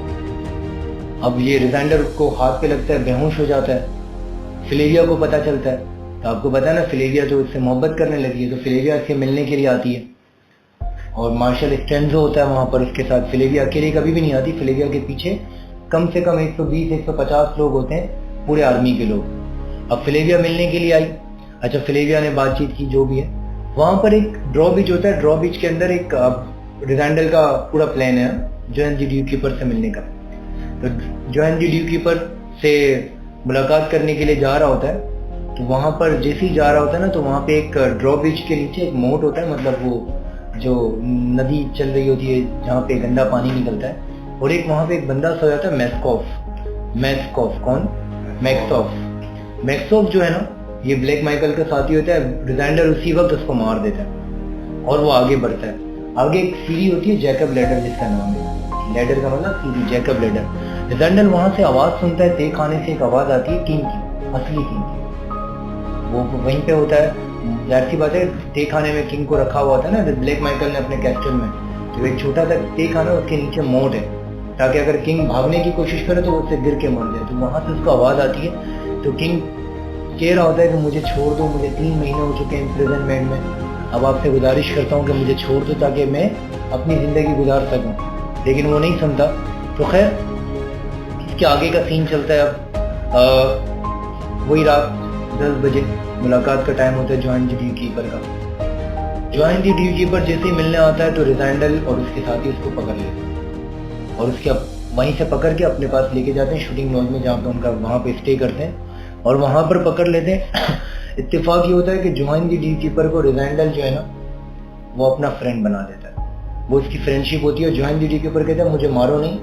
अब ये रिजेंडल को हाथ पे लगता है, बेहोश हो जाता है। फ्लेविया को पता चलता है, तो आपको पता है ना फ्लेविया जो इससे मोहब्बत करने लगी है, तो फ्लेविया इससे मिलने के लिए आती है और मार्शल स्टेंजो होता है वहां पर उसके साथ। फ्लेविया अकेले कभी भी नहीं आती, फ्लेविया के पीछे कम से कम 120-150 लोग होते हैं, पूरे आर्मी के लोग। अब फ्लेविया मिलने के लिए आई। अच्छा, फ्लेविया ने बातचीत की, जो भी है। वहां पर एक ड्रॉ बीच होता है, ड्रॉ बीच के अंदर एक रिजेंडल का पूरा प्लान है जॉइन दी ड्यू कीपर से मिलने का। तो जॉइन दी ड्यू कीपर से मुलाकात करने के लिए जा रहा होता है। तो वहाँ पर जैसे ही जा रहा होता है ना, तो वहाँ पे एक ड्रॉब्रिज के नीचे एक मोट होता है, मतलब वो जो नदी चल रही होती है जहाँ पे गंदा पानी निकलता है, और एक वहाँ पे एक बंदा सो जाता है, मैस्कॉफ। कौन? मैक्सॉफ जो है ना, ये ब्लैक माइकल का साथी होता है। रिजाइंडर उसी वक्त उसको मार देता है और वो आगे बढ़ता है। आगे एक सीढ़ी होती है, जैकब लैडर जिसका नाम है। लैडर का मतलब सीढ़ी, जैकब लैडर। रिजाइंडर वहां से आवाज सुनता है, तय खाने से एक आवाज आती है किंग की, असली किंग की। वो वहीं पे होता है, जाहिर सी बात है, तय खाने में किंग को रखा हुआ होता है ना ब्लैक माइकल ने अपने कैस्टल में। तो एक छोटा सा तय खाना, उसके नीचे मोट है, ताकि अगर किंग भागने की कोशिश करे तो उससे गिर के मर जाए। तो वहां से उसको आवाज आती है। तो किंग कह रहा होता है कि मुझे छोड़ दो, मुझे 3 महीने हो चुके हैं इम्प्रिजनमेंट में, अब आपसे गुजारिश करता हूँ कि मुझे छोड़ दो ताकि मैं अपनी ज़िंदगी गुजार सकूँ। लेकिन वो नहीं सुनता। तो खैर इसके आगे का सीन चलता है। अब वही रात 10 बजे मुलाकात का टाइम होता है जॉइन द ड्यू कीपर का। जॉइन द ड्यू कीपर जैसे ही मिलने आता है तो रिजाइंडल और उसके साथी उसको पकड़ लेते हैं और उसके वहीं से पकड़ के अपने पास लेके जाते हैं शूटिंग लॉज में, जहाँ पे उनका वहाँ पे स्टे करते हैं और वहाँ पर पकड़ लेते हैं। इत्तेफाक ये होता है कि जॉइन द ड्यू कीपर को रिजाइंडल जो है ना, वो अपना फ्रेंड बना देता है। वो उसकी फ्रेंडशिप होती है। जॉइन द ड्यू कीपर कहता है मुझे मारो नहीं,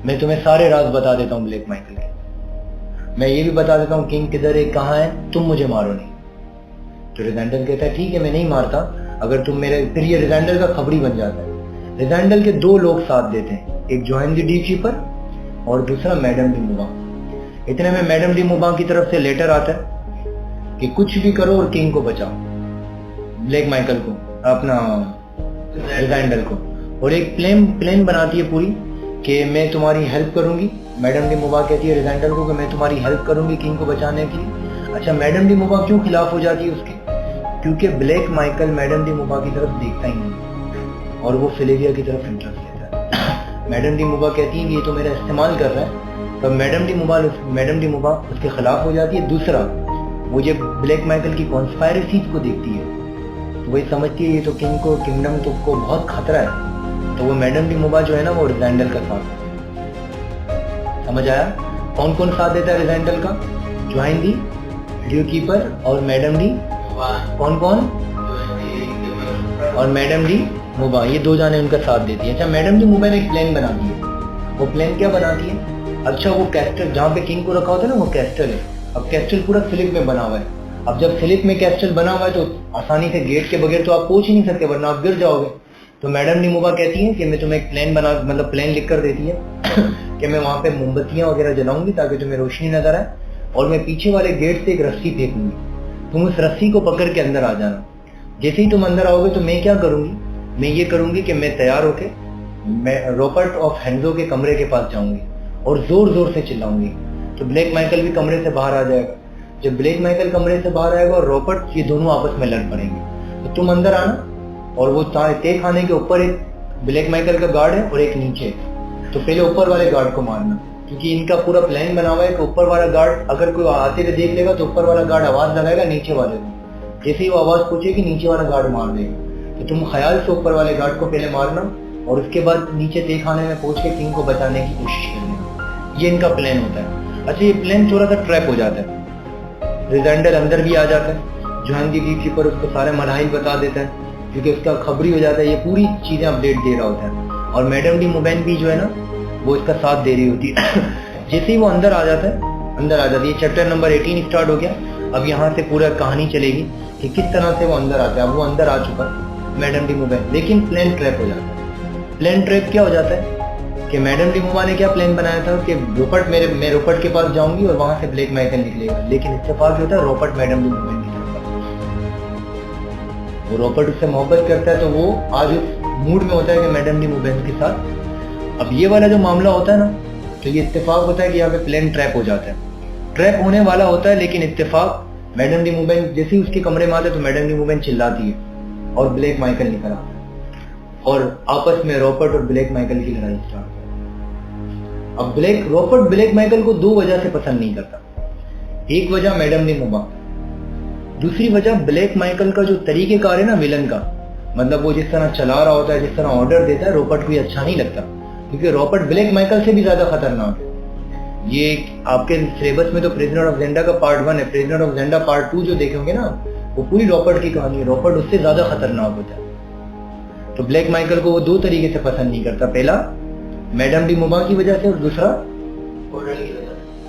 मैं तुम्हें सारे राज बता देता हूँ ब्लैक माइकल के, मैं ये भी बता देता हूँ किंग किधर है, कहाँ है, तुम मुझे मारो नहीं। तो रिजाइंडल कहता है ठीक है मैं नहीं मारता अगर तुम मेरे। फिर ये रिजाइंडल का खबरी बन जाता है। रिजाइंडल के 2 लोग साथ देते हैं, एक जॉइन द ड्यू कीपर और दूसरा मैडम डी मुबा। इतने में मैडम डी मुबा की तरफ से लेटर आता है कि कुछ भी करो और किंग को बचाओ, ब्लैक माइकल को, अपना रिजाइंडल को। और एक प्लान बनाती है पूरी कि मैं तुम्हारी हेल्प करूंगी। मैडम डी मुबा कहती है रिजाइंडल को कि मैं तुम्हारी हेल्प करूंगी किंग को बचाने के लिए। अच्छा, मैडम डी मुबा क्यों खिलाफ हो जाती है उसके? क्योंकि ब्लैक माइकल मैडम डी मुबा की तरफ देखता ही नहीं और वो फिलेविया की तरफ इंटरेस्ट लेता है। मैडम डी मुबा कहती है कि ये तो मेरा इस्तेमाल कर रहा है, तो मैडम डी मुबा उसके खिलाफ हो जाती है। दूसरा, वो जब ब्लैक माइकल की कॉन्स्पायरेसीज को देखती है तो वही समझती है ये तो किंग को, किंगडम को बहुत खतरा है। तो वो मैडम डी मुबा जो है ना, वो रिजाइंडल का साथ देता है। समझ आया? कौन कौन साथ देता है रिजाइंडल का? जॉइन दी ड्यू कीपर और मैडम डी, कौन और मैडम डी मुबा, ये 2 जाने उनका साथ देती है। अच्छा, मैडम डी मुबा ने एक प्लान बनाती है। वो प्लान क्या बनाती है? अच्छा, वो कैस्टल जहाँ पे किंग को रखा होता है ना, वो कैस्टल है। अब कैस्टल पूरा स्लिप में बना हुआ है। अब जब स्लिप में कैस्टल बना हुआ है तो आसानी से गेट के बगैर तो आप पहुंच ही नहीं सकते, वरना आप गिर जाओगे। तो मैडम डी मुबा कहती है कि मैं तुम्हें एक प्लान लिख कर देती है कि मैं वहां पे मोमबत्तियां वगैरह जलाऊंगी ताकि तुम्हें रोशनी नजर आए, और मैं पीछे वाले गेट से एक रस्सी फेंकूंगी, तुम उस रस्सी को पकड़ के अंदर आ जाना। जैसे ही तुम अंदर आओगे तो मैं क्या करूंगी, मैं ये करूंगी कि मैं तैयार होके मैं रॉबर्ट ऑफ हेंजो के कमरे के पास जाऊंगी और जोर जोर से चिल्लाऊंगी। तो ब्लैक माइकल भी कमरे से बाहर आ जाएगा। जब ब्लैक माइकल कमरे से बाहर आएगा और रॉबर्ट, ये दोनों आपस में लड़ पड़ेंगे। तो तुम अंदर आना, और वो तय खाने के ऊपर एक ब्लैक माइकल का गार्ड है और एक नीचे। तो पहले ऊपर वाले गार्ड को मारना, क्योंकि इनका पूरा प्लान बना हुआ है कि ऊपर वाला गार्ड अगर कोई आते हुए देख लेगा तो ऊपर वाला गार्ड आवाज लगाएगा नीचे वाले को। जैसे ही वो आवाज पूछेगी नीचे वाला गार्ड मार देगा। तो तुम ख्याल से ऊपर वाले गार्ड को पहले मारना और उसके बाद नीचे तय खाने में पहुंच के किंग को बचाने की कोशिश करना। ये इनका प्लान होता है। अच्छा, ये प्लान थोड़ा सा ट्रैप हो जाता है। रिजाइंडल अंदर भी आ जाता है। जॉइन द ड्यू कीपर उसको सारे मराहिल बता देता है, क्योंकि उसका खबरी हो जाता है, ये पूरी चीजें अपडेट दे रहा होता है। और मैडम डी मुबैन भी जो है ना, वो इसका साथ दे रही होती है। जैसे ही वो अंदर आ जाती है, चैप्टर नंबर 18 स्टार्ट हो गया। अब यहाँ से पूरा कहानी चलेगी कि किस तरह से वो अंदर आता है। अब वो अंदर आ चुका मैडम डी मुबैन, लेकिन प्लान ट्रैप हो जाता है। प्लान ट्रैप क्या हो जाता है कि मैडम डी मुबा ने क्या प्लान बनाया था कि मैं रोपर्ट के पास जाऊंगी और वहां से ब्लैक माइकल निकलेगा। लेकिन इत्तेफाक होता है रोपर्ट मैडम डी मुबैन की तरफ, वो रोपर्ट उससे मोहब्बत करता है, तो वो आज उस मूड में होता है कि मैडम डी मुबैन के साथ। अब ये वाला जो मामला होता है ना, तो ये इत्तेफाक होता है कि यहाँ पे प्लान ट्रैप हो जाता है। ट्रैप होने वाला होता है, लेकिन इत्तेफाक मैडम डी मुबैन जैसे ही उसके कमरे में आते तो मैडम डी मुबैन चिल्लाती है और ब्लैक माइकल निकल आता है और आपस में रॉबर्ट और ब्लैक माइकल की लड़ाई स्टार्ट होती है। अब रॉबर्ट ब्लैक माइकल को 2 वजह से पसंद नहीं करता। एक वजह मैडम डी मुबा, दूसरी वजह ब्लैक माइकल का जो तरीकेकार है ना विलन का, मतलब वो जिस तरह चला रहा होता है, जिस तरह ऑर्डर देता है, रॉबर्ट को अच्छा नहीं लगता, क्योंकि रॉबर्ट ब्लैक माइकल से भी ज्यादा खतरनाक है। ये आपके सिलेबस में तो प्रिजनर ऑफ ज़ेंडा का पार्ट 1 है, प्रिजनर ऑफ ज़ेंडा पार्ट 2 जो देखेंगे ना, वो पूरी रॉबर्ट की कहानी है। रॉबर्ट उससे ज्यादा खतरनाक होता है। तो ब्लैक माइकल को वो दो तरीके से पसंद नहीं करता, पहला मैडम डी मुबा की वजह से और दूसरा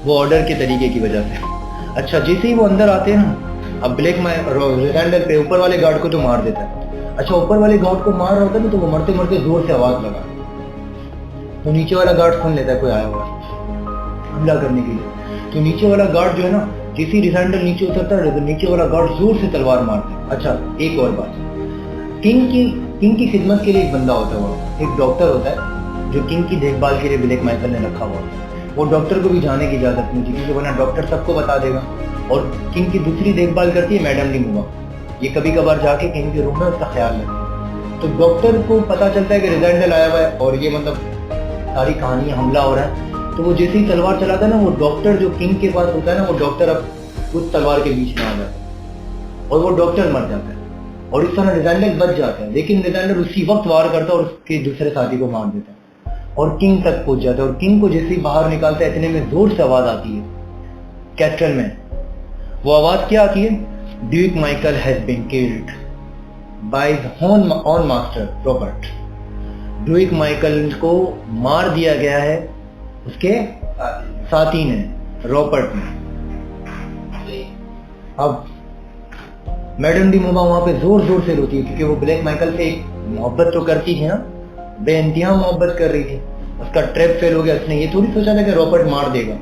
वो ऑर्डर के तरीके की वजह से। अच्छा, जैसे ही वो अंदर आते हैं ना, अब ब्लैक रिजैंडल पे ऊपर वाले गार्ड को तो मार देता है। अच्छा, ऊपर वाले गार्ड को मार रहा होता है ना, तो वो मरते मरते जोर से आवाज लगा, तो नीचे वाला गार्ड सुन लेता है कोई आया हुआ हमला करने के लिए। तो नीचे वाला गार्ड जो है ना, जैसे रिजैंडल नीचे उतरता है तो नीचे वाला गार्ड जोर से तलवार मारता है। अच्छा, एक और बात, किंग की खिदमत के लिए एक बंदा होता है, वो एक डॉक्टर होता है जो किंग की देखभाल के लिए ब्लैक माइकल ने रखा हुआ है। वो डॉक्टर को भी जाने की इजाजत नहीं थी, क्योंकि वरना डॉक्टर सबको बता देगा। और किंग की दूसरी देखभाल करती है मैडम डी मुबा, ये कभी कभार जाके किंग के रूम में उसका ख्याल रखती है। तो डॉक्टर को पता चलता है कि रिजैंडल आया हुआ है और ये मतलब सारी कहानी हमला हो रहा है। तो वो जैसे ही तलवार चलाता है ना, वो डॉक्टर जो किंग के पास होता है ना, वो डॉक्टर अब उस तलवार के बीच में आ जाता है और वो डॉक्टर मर जाता है। और इस तरह रिजैंडल बच जाता है, लेकिन रिजैंडल उसी वक्त वार करता है और उसके दूसरे साथी को मार देता है और किंग तक पहुंच जाता है। और किंग को जैसे ही बाहर निकालता है, इतने में जोर से आवाज आती है कैस्टल में। वो आवाज क्या आती है? Duke Michael has been killed by his own master Robert. Duke Michael को मार दिया गया है उसके साथी ने, रॉबर्ट ने। अब मैडम डी मुबा वहां पे जोर जोर से रोती है, क्योंकि वो ब्लैक माइकल से एक मोहब्बत तो करती थी ना, बेइंतहा मोहब्बत कर रही थी। उसका ट्रैप फेल हो गया, उसने ये थोड़ी सोचा था कि रॉबर्ट मार देगा,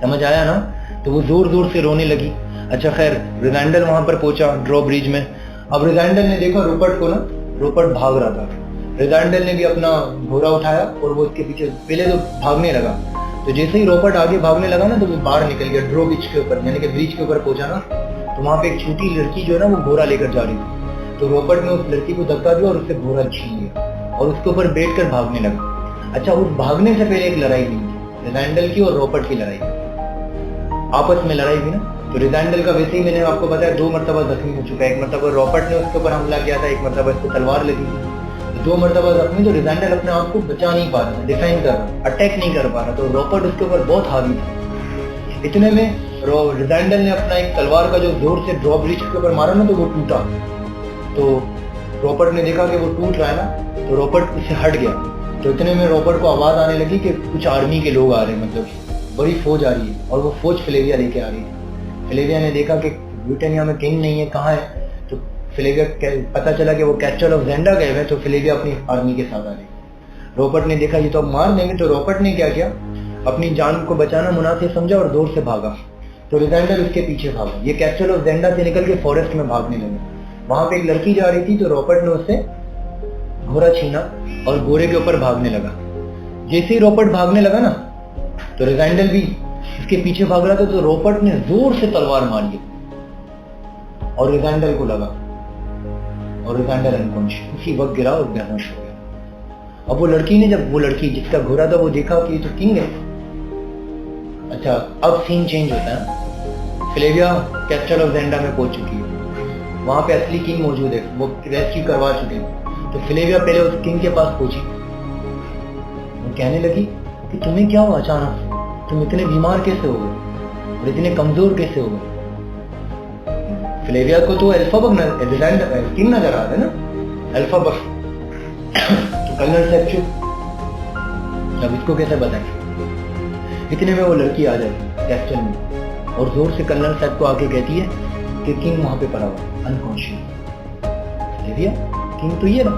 समझ आया ना? तो वो जोर जोर से रोने लगी। अच्छा, खैर रिजैंडल वहां पर पहुंचा ड्रॉ ब्रिज में। अब रिजैंडल ने देखा रॉबर्ट को ना, रॉबर्ट भाग रहा था। रिजैंडल ने भी अपना घोड़ा उठाया और वो उसके पीछे पहले तो भागने लगा। तो जैसे ही रॉबर्ट आगे भागने लगा ना, तो वो बाहर निकल गया ड्रॉ ब्रिज के ऊपर, यानी कि ब्रिज के ऊपर पहुंचा ना, तो वहां पे एक छोटी लड़की जो है ना, वो घोड़ा लेकर जा रही थी। तो रॉबर्ट ने उस लड़की को धक्का दिया और उससे घोड़ा छीन लिया और उसके ऊपर बैठकर भागने लगा। अच्छा, उस भागने से पहले एक लड़ाई हुई थी, रिजैंडल की और रॉबर्ट की लड़ाई, आपस में लड़ाई हुई ना। तो रिजैंडल का वैसे ही मैंने आपको बताया 2 मरतबा जख्मी हो चुका है। एक मरतबा रॉबर्ट ने उसके ऊपर हमला किया था, एक मरतबा इसको तलवार लगी थी। 2 मरतबा जख्मी। तो रिजैंडल अपने आप को बचा नहीं पा रहा, डिफेंड कर रहा, अटैक नहीं कर पा रहा। तो रॉबर्ट उसके ऊपर बहुत हावी था। इतने में रिजैंडल ने अपना एक तलवार का जो जोर से ड्रॉ ब्रिज के ऊपर मारा ना, तो वो टूटा। तो रॉबर्ट ने देखा कि वो टूट रहा है ना, तो रॉबर्ट उससे हट गया। तो इतने में रॉबर्ट को आवाज आने लगी कि कुछ आर्मी के लोग आ रहे हैं, मतलब बड़ी फौज आ रही है। और वो फौज फिलेविया लेके आ रही थी। फिलेविया ने देखा कि ब्रिटानिया में किंग नहीं है, कहाँ है? तो फिलेविया पता चला कि वो कैस्टल ऑफ ज़ेंडा गए हुए। तो फिलेविया अपनी आर्मी के साथ आ गई। रॉबर्ट ने देखा ये तो अब मार देंगे। तो रॉबर्ट ने क्या किया, अपनी जान को बचाना मुनासिब समझा और दूर से भागा। तो रिजैंडल उसके पीछे भागा। ये कैस्टल ऑफ ज़ेंडा से निकल के फॉरेस्ट में भागने लगे। वहां पे एक लड़की जा रही थी, तो रॉबर्ट ने उससे घोड़ा छीना और घोड़े के ऊपर भागने लगा। जैसे ही रॉबर्ट भागने लगा ना, तो रिजैंडल भी इसके पीछे भाग रहा था। तो रॉबर्ट ने जोर से तलवार मारी और रिजैंडल को लगा और रिजैंडल अनकॉन्शियस उसी वक्त गिरा और बेहोश हो गया। अब वो लड़की ने, जब वो लड़की जिसका घोड़ा था वो देखा कि ये तो किंग है। अच्छा, अब सीन चेंज होता है। फिलेविया कैस्टल ऑफ ज़ेंडा में पहुंच चुकी है, वहां पे असली किंग मौजूद है, वो रेस्क्यू करवा चुके हैं। तो फिलेविया पहले उस किंग के पास पहुंची। वो कहने लगी कि तुम्हें क्या हुआ अचानक, तुम इतने बीमार कैसे हो गए और इतने कमजोर कैसे हो गए? फिलेविया को तो अल्फाबक किंग नजर आ रहा है ना, अल्फाबक। तो कर्नल साहब चुप, अब इसको कैसे बताएं? इतने में वो लड़की आ जाती कैस्टल में और जोर से कर्नल साहब को आके कहती है कि किंग वहां पे पड़ा हुआ अनकॉन्शियस। फिलेविया, किंग तो ये ना।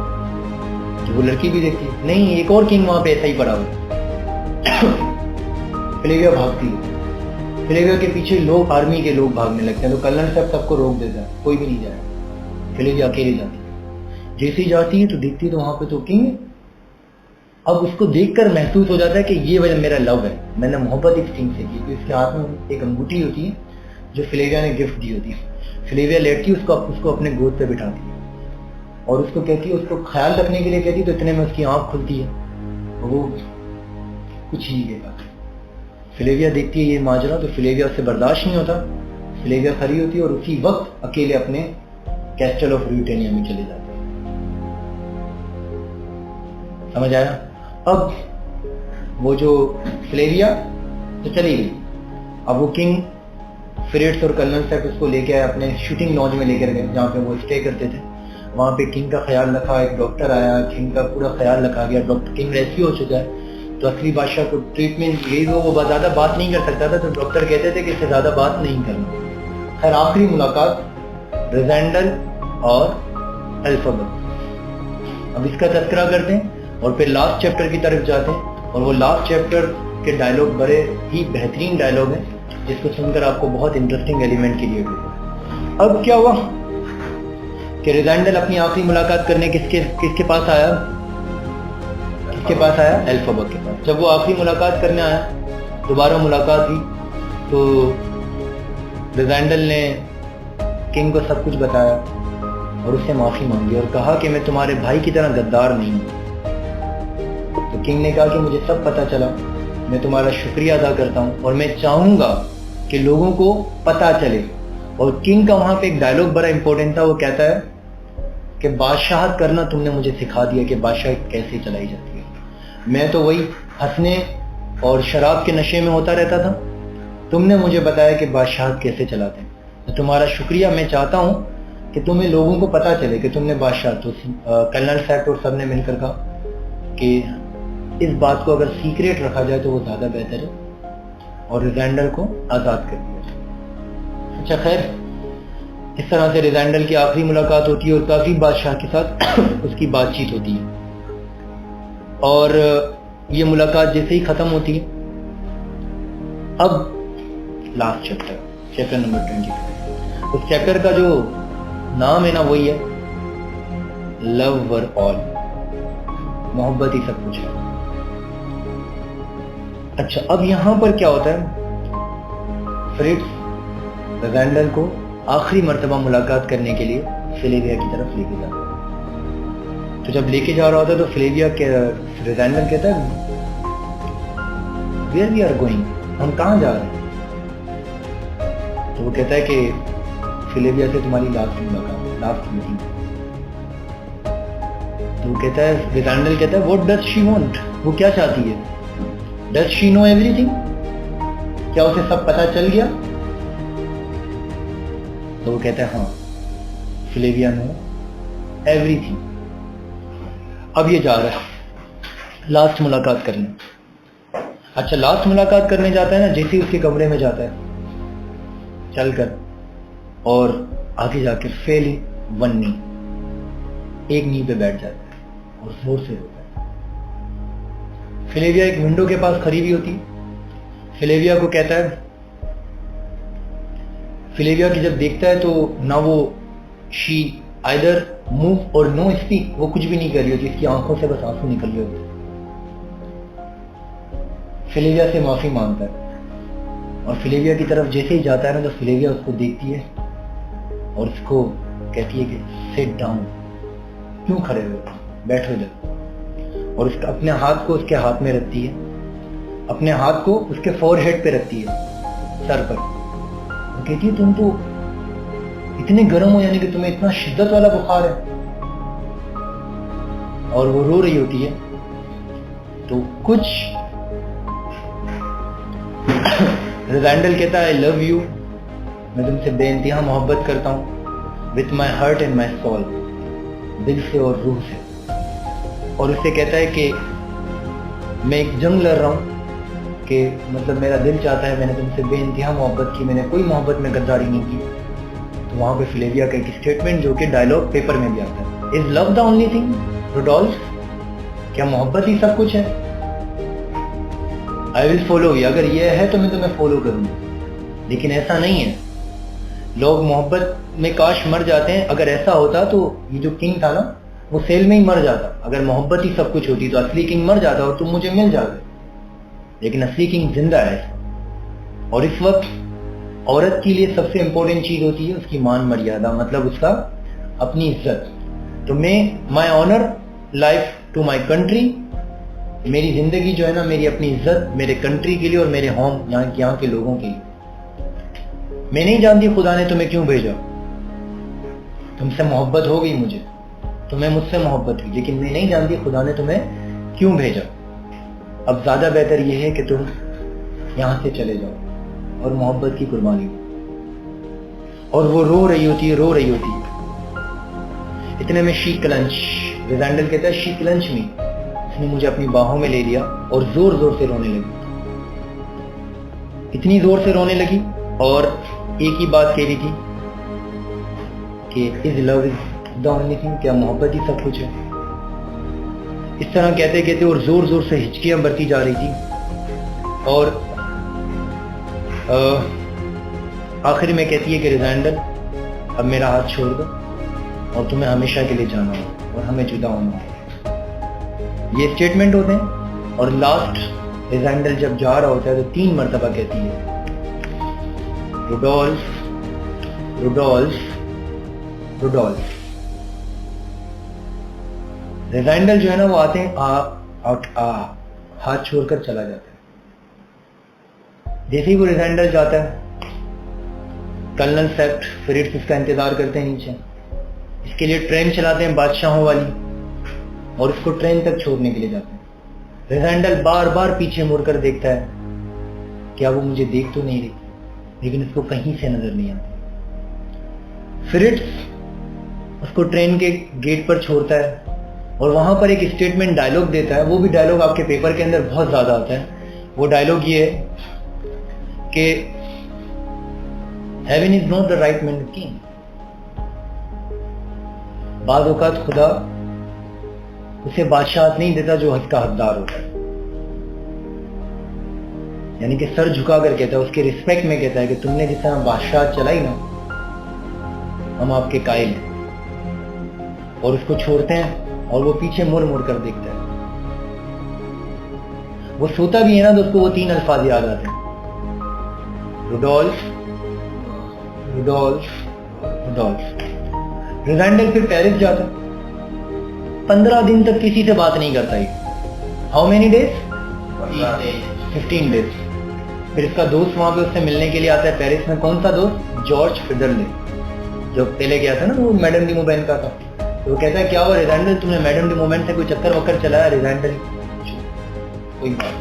तो वो लड़की भी देखती है, नहीं एक और किंग वहां पे ऐसा ही पड़ा हुआ। फिलेविया भागती है। फिलेविया के पीछे लोग, आर्मी के लोग भागने लगते हैं। तो कर्नल साहब सबको रोक देता है, कोई भी नहीं जाए। फिलेविया अकेली जाती है। जैसे ही जाती है तो देखती है तो वहां पे तो किंग है। अब उसको देखकर महसूस हो जाता है कि ये वजह मेरा लव है, मैंने मोहब्बत इस किंग से की। तो इसके हाथ में एक अंगूठी होती है जो फिलेविया ने गिफ्ट दी होती है। फिलेविया लेटती है, उसको अपने गोद पे बिठाती है और उसको कहती है, उसको ख्याल रखने के लिए कहती है। तो इतने में उसकी आंख खुलती है और वो कुछ ही देगा। फिलेविया देखती है ये माजरा, तो फिलेविया उससे बर्दाश्त नहीं होता। फिलेविया खड़ी होती है और उसी वक्त अकेले अपने कैस्टल ऑफ ब्रिटानिया में चले जाते हैं। समझ आया? अब वो जो फ्लेविया तो चली गई। अब वो किंग फ्रिट्स और कर्नल सेट उसको लेके आए, अपने शूटिंग लॉन्ज में लेकर गए जहाँ पे वो स्टे करते थे। वहाँ पे किंग का ख्याल रखा, एक डॉक्टर आया, किंग का पूरा ख्याल रखा गया। डॉक्टर किंग रेस्क्यू हो चुका है तो असली बादशाह को ट्रीटमेंट यही, वो ज़्यादा बात नहीं कर सकता था तो डॉक्टर कहते थे कि इससे ज़्यादा बात नहीं करना। खैर आखिरी मुलाकात रिजेंडल और एल्फाबेट। अब इसका तस्करा करते हैं और फिर लास्ट चैप्टर की तरफ जाते हैं। और वो लास्ट चैप्टर के डायलॉग बड़े ही बेहतरीन डायलॉग हैं जिसको सुनकर आपको बहुत इंटरेस्टिंग एलिमेंट क्रिएट होगा। अब क्या हुआ कि रिजेंडल अपनी आखिरी मुलाकात करने किसके पास आया? किसके पास आया? एल्फाबेट के पास। जब वो आखिरी मुलाकात करने आया, दोबारा मुलाकात हुई, तो रिजेंडल ने किंग को सब कुछ बताया और उससे माफी मांगी और कहा कि मैं तुम्हारे भाई की तरह गद्दार नहीं हूं। तो किंग ने कहा कि मुझे सब पता चला, मैं तुम्हारा शुक्रिया अदा करता हूं और मैं चाहूंगा कि लोगों को पता चले। और किंग का वहां पे एक डायलॉग बड़ा इंपॉर्टेंट था, वो कहता है कि बादशाहत करना तुमने मुझे सिखा दिया कि बादशाह कैसे चलाई जाती है। मैं तो वही हंसने और शराब के नशे में होता रहता था, तुमने मुझे बताया कि बादशाहत कैसे चलाते हैं। तो तुम्हारा शुक्रिया, मैं चाहता हूं कि तुम्हें लोगों को पता चले कि तुमने बादशाह। तो कर्नल सैट और सब ने मिलकर कहा कि इस बात को अगर सीक्रेट रखा जाए तो वो ज़्यादा बेहतर है और रिजेंडल को आज़ाद कर दिया जाए। अच्छा खैर, इस तरह से रिजेंडल की आखिरी मुलाकात होती है और काफ़ी बादशाह के साथ उसकी बातचीत होती है। और ये मुलाकात जैसे ही ख़त्म होती है, अब लास्ट चैप्टर नंबर 20। उस चैप्टर का जो नाम है ना वही है लव वर ऑल, मोहब्बत ही सब कुछ है। अच्छा, अब यहां पर क्या होता है, फ्रिट्ज रिजेंडल को आखिरी मर्तबा मुलाकात करने के लिए फ्लेविया की तरफ लेके जाता है। तो जब लेके जा रहा होता है तो फ्लेविया के रिजेंडल कहता है वेयर वी आर गोइंग, हम कहाँ जा रहे हैं? तो वो कहता है कि फ्लेविया से तुम्हारी लास्ट मुलाकात, लास्ट मीटिंग। तो वो कहता है, रिजेंडल कहता है व्हाट डज शी वांट, वो क्या चाहती है? डज शी नो एवरीथिंग, क्या उसे सब पता चल गया? तो वो कहता है हाँ, फ्लेविया नो एवरीथिंग। अब ये जा रहा है लास्ट मुलाकात करने। अच्छा, लास्ट मुलाकात करने जाता है ना, जैसे ही उसके कमरे में जाता है चलकर, और आगे जाकर फेल वन नी, एक नी पे बैठ जाता है और जोर से रोता है। फ्लेविया एक विंडो के पास खड़ी हुई होती है। फ्लेविया को कहता है, फ्लेविया की जब देखता है तो ना वो शी आइदर मूव और नो स्पीक, वो कुछ भी नहीं कर रही होती, इसकी आंखों से बस आंसू निकल रहे होते। फ्लेविया से माफी मांगता है और फ्लेविया की तरफ जैसे ही जाता है ना तो फ्लेविया उसको देखती है और उसको कहती है कि सिट डाउन, क्यों खड़े हुए, बैठो जब। और उसका अपने हाथ को उसके हाथ में रखती है, अपने हाथ को उसके फोरहेड पे रखती है, सर पर। वो कहती है तुम तो इतने गर्म हो, यानी कि तुम्हें इतना शिद्दत वाला बुखार है। और वो रो रही होती है। तो कुछ रिजेंडल कहता है आई लव यू, मैं तुमसे बेइंतहा मोहब्बत करता हूँ, with my heart and my soul, दिल से और रूह से। और उससे कहता है कि मैं एक जंग लड़ रहा हूँ, कि मतलब मेरा दिल चाहता है, मैंने तुमसे बेइंतहा मोहब्बत की, मैंने कोई मोहब्बत में गद्दारी नहीं की। तो वहाँ पे फ्लेविया का एक स्टेटमेंट जो कि डायलॉग पेपर में भी आता है, is love the only thing Rudolf, क्या मोहब्बत ही सब कुछ है? आई विल फॉलो यू, अगर ये है तो मैं तुम्हें फॉलो करूंगा। लेकिन ऐसा नहीं है, लोग मोहब्बत में काश मर जाते हैं। अगर ऐसा होता तो ये जो किंग था ना, वो सेल में ही मर जाता। अगर मोहब्बत ही सब कुछ होती तो असली किंग मर जाता और तुम मुझे मिल जाते। लेकिन असली किंग जिंदा है। और इस वक्त औरत के लिए सबसे इंपॉर्टेंट चीज होती है उसकी मान मर्यादा, मतलब उसका अपनी इज्जत। तो मैं my honour life to my country, मेरी जिंदगी जो है ना, मेरी अपनी इज्जत मेरे कंट्री के लिए और मेरे होम, यहाँ के लोगों के लिए। मैं नहीं जानती खुदा ने तुम्हें क्यों भेजा, तुमसे मोहब्बत हो गई मुझे, तुम्हें मुझसे मोहब्बत हुई, लेकिन मैं नहीं जानती खुदा ने तुम्हें क्यों भेजा। अब ज़्यादा बेहतर यह है कि तुम यहाँ से चले जाओ और मोहब्बत की कुर्बानी हो। और वो रो रही होती है। इतने में शी क्लंच, रिजेंडल कहता है शी क्लंच मी, उसने मुझे अपनी बाहों में ले लिया और जोर जोर से रोने लगी। इतनी जोर से रोने लगी और एक ही बात कह रही थी कि is love is the only thing, क्या मोहब्बत ही सब कुछ है। इस तरह कहते कहते और जोर जोर से हिचकियां बरती जा रही थी और आखिर में कहती है कि रिजेंडल अब मेरा हाथ छोड़ दो और तुम्हें हमेशा के लिए जाना हो और हमें जुदा होना हो। ये स्टेटमेंट होते हैं और लास्ट रिजेंडल जब जा रहा होता है तो 3 मरतबा कहती है रुडोल्फ रुडोल्फ रुडोल्फ। रिजेंडल जो है ना वो आते हैं हाथ छोड़कर चला जाता है। जैसे ही वो रिजेंडल जाता है कर्नल सेप्ट फ्रिट्ज इसका इंतजार करते हैं नीचे। इसके लिए ट्रेन चलाते हैं बादशाहों वाली और इसको ट्रेन तक छोड़ने के लिए जाते हैं। रिजेंडल बार बार पीछे मुड़कर देखता है क्या वो मुझे देख तो नहीं रही, लेकिन उसको कहीं से नजर नहीं आती। फ्रिट्ज उसको ट्रेन के गेट पर छोड़ता है और वहां पर एक स्टेटमेंट डायलॉग देता है। वो भी डायलॉग आपके पेपर के अंदर बहुत ज्यादा आता है। वो डायलॉग ये है कि heaven is not the right man king. बाद औकात खुदा उसे बादशाह नहीं देता जो हक का हकदार होता है। यानी कि सर झुकाकर कहता है, उसके रिस्पेक्ट में कहता है कि तुमने जिस तरह बादशाह चलाई ना, हम आपके कायल हैं। और उसको छोड़ते हैं और वो पीछे मुड़ मुड़ कर देखता है। वो सोता भी है ना तो उसको वो 3 अल्फाज याद आते हैं, रुडोल्फ रुडोल्फ रुडोल्फ। रिजेंडल फिर पेरिस जाता, 15 दिन तक किसी से बात नहीं करता। How many days? 15 डेज। फिर इसका दोस्त वहां पे उससे मिलने के लिए आता है पेरिस में। कौन सा दोस्त? जॉर्ज फिडरले, जो पहले गया था ना, वो मैडम डी मोबैन का था। तो वो कहता है क्या हुआ रिजेंडल, तुमने मैडम डी मोबैन से कोई चक्कर वक्कर चलाया? रिजेंडल कोई बात।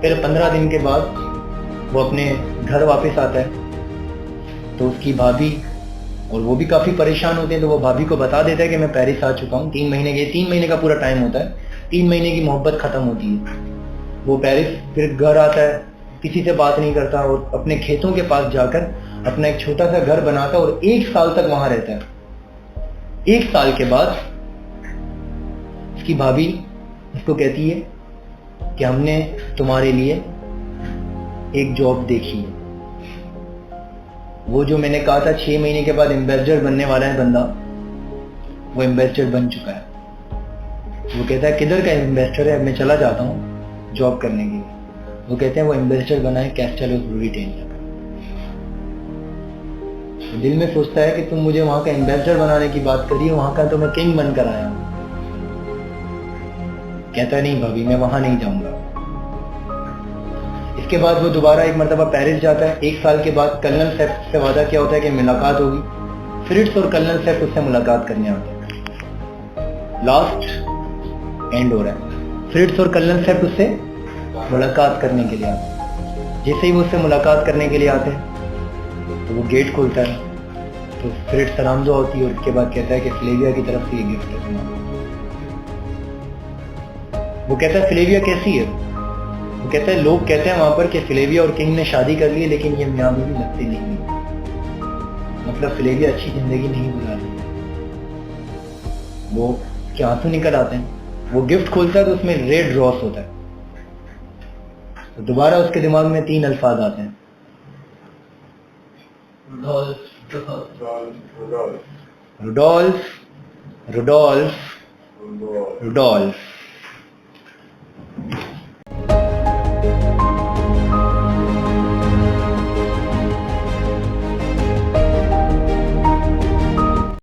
फिर 15 दिन के बाद वो अपने घर वापस आता है तो उसकी भाभी और वो भी काफी परेशान होते हैं। तो वो भाभी को बता देता है कि मैं पेरिस आ चुका हूँ। 3 महीने का पूरा टाइम होता है। 3 महीने की मोहब्बत खत्म होती है। वो पेरिस फिर घर आता है, किसी से बात नहीं करता और अपने खेतों के पास जाकर अपना एक छोटा सा घर बनाता है और 1 साल तक वहां रहता है। 1 साल के बाद उसकी भाभी उसको कहती है कि हमने तुम्हारे लिए एक जॉब देखी है। वो जो मैंने कहा था 6 महीने के बाद एम्बेसडर बनने वाला है बंदा, वो एम्बेसडर बन चुका है। वो कहता है किधर का एम्बेसडर है, मैं चला जाता हूँ जॉब करने के लिए। वो कहते हैं वो एम्बेसडर बना है कैस्टेलो ब्रिटेन का। तो दिल में सोचता है कि तुम मुझे वहां का एम्बेसडर बनाने की बात करी है, वहां का तो मैं किंग बनकर आया हूं। कहता है नहीं भाभी, मैं वहां नहीं जाऊंगा। इसके बाद वो दोबारा एक मरतबा पेरिस जाता है। 1 साल के बाद कर्नल सेप्ट से वादा किया होता है कि मुलाकात होगी। फ्रिट्ज और कर्नल सेप्ट उससे मुलाकात करने आते हैं। लास्ट एंड हो रहा है। फ्रिट्ज और कर्नल सेप्ट उससे मुलाकात करने के लिए आते हैं। जैसे ही वो उससे मुलाकात करने के लिए आते हैं तो वो गेट खोलता है तो फ्रिट्ज सलाम दुआ होती है और उसके बाद कहता है कि फ्लेविया की तरफ से ये गिफ्ट है तुम्हारा। वो कहता है फ्लेविया कैसी है? वो कहता है लोग कहते हैं वहां पर कि फ्लेविया और किंग ने शादी कर ली, लेकिन ये मियाँ बीवी लगती नहीं। मतलब फ्लेविया अच्छी जिंदगी नहीं गुजार रही। वो क्या आंसू निकल आते हैं। वो गिफ्ट खोलता है तो उसमें रेड रॉस होता है। तो दोबारा उसके दिमाग में 3 अल्फाज आते हैं, रुडोल्फ रुडोल्फ रुडोल्फ।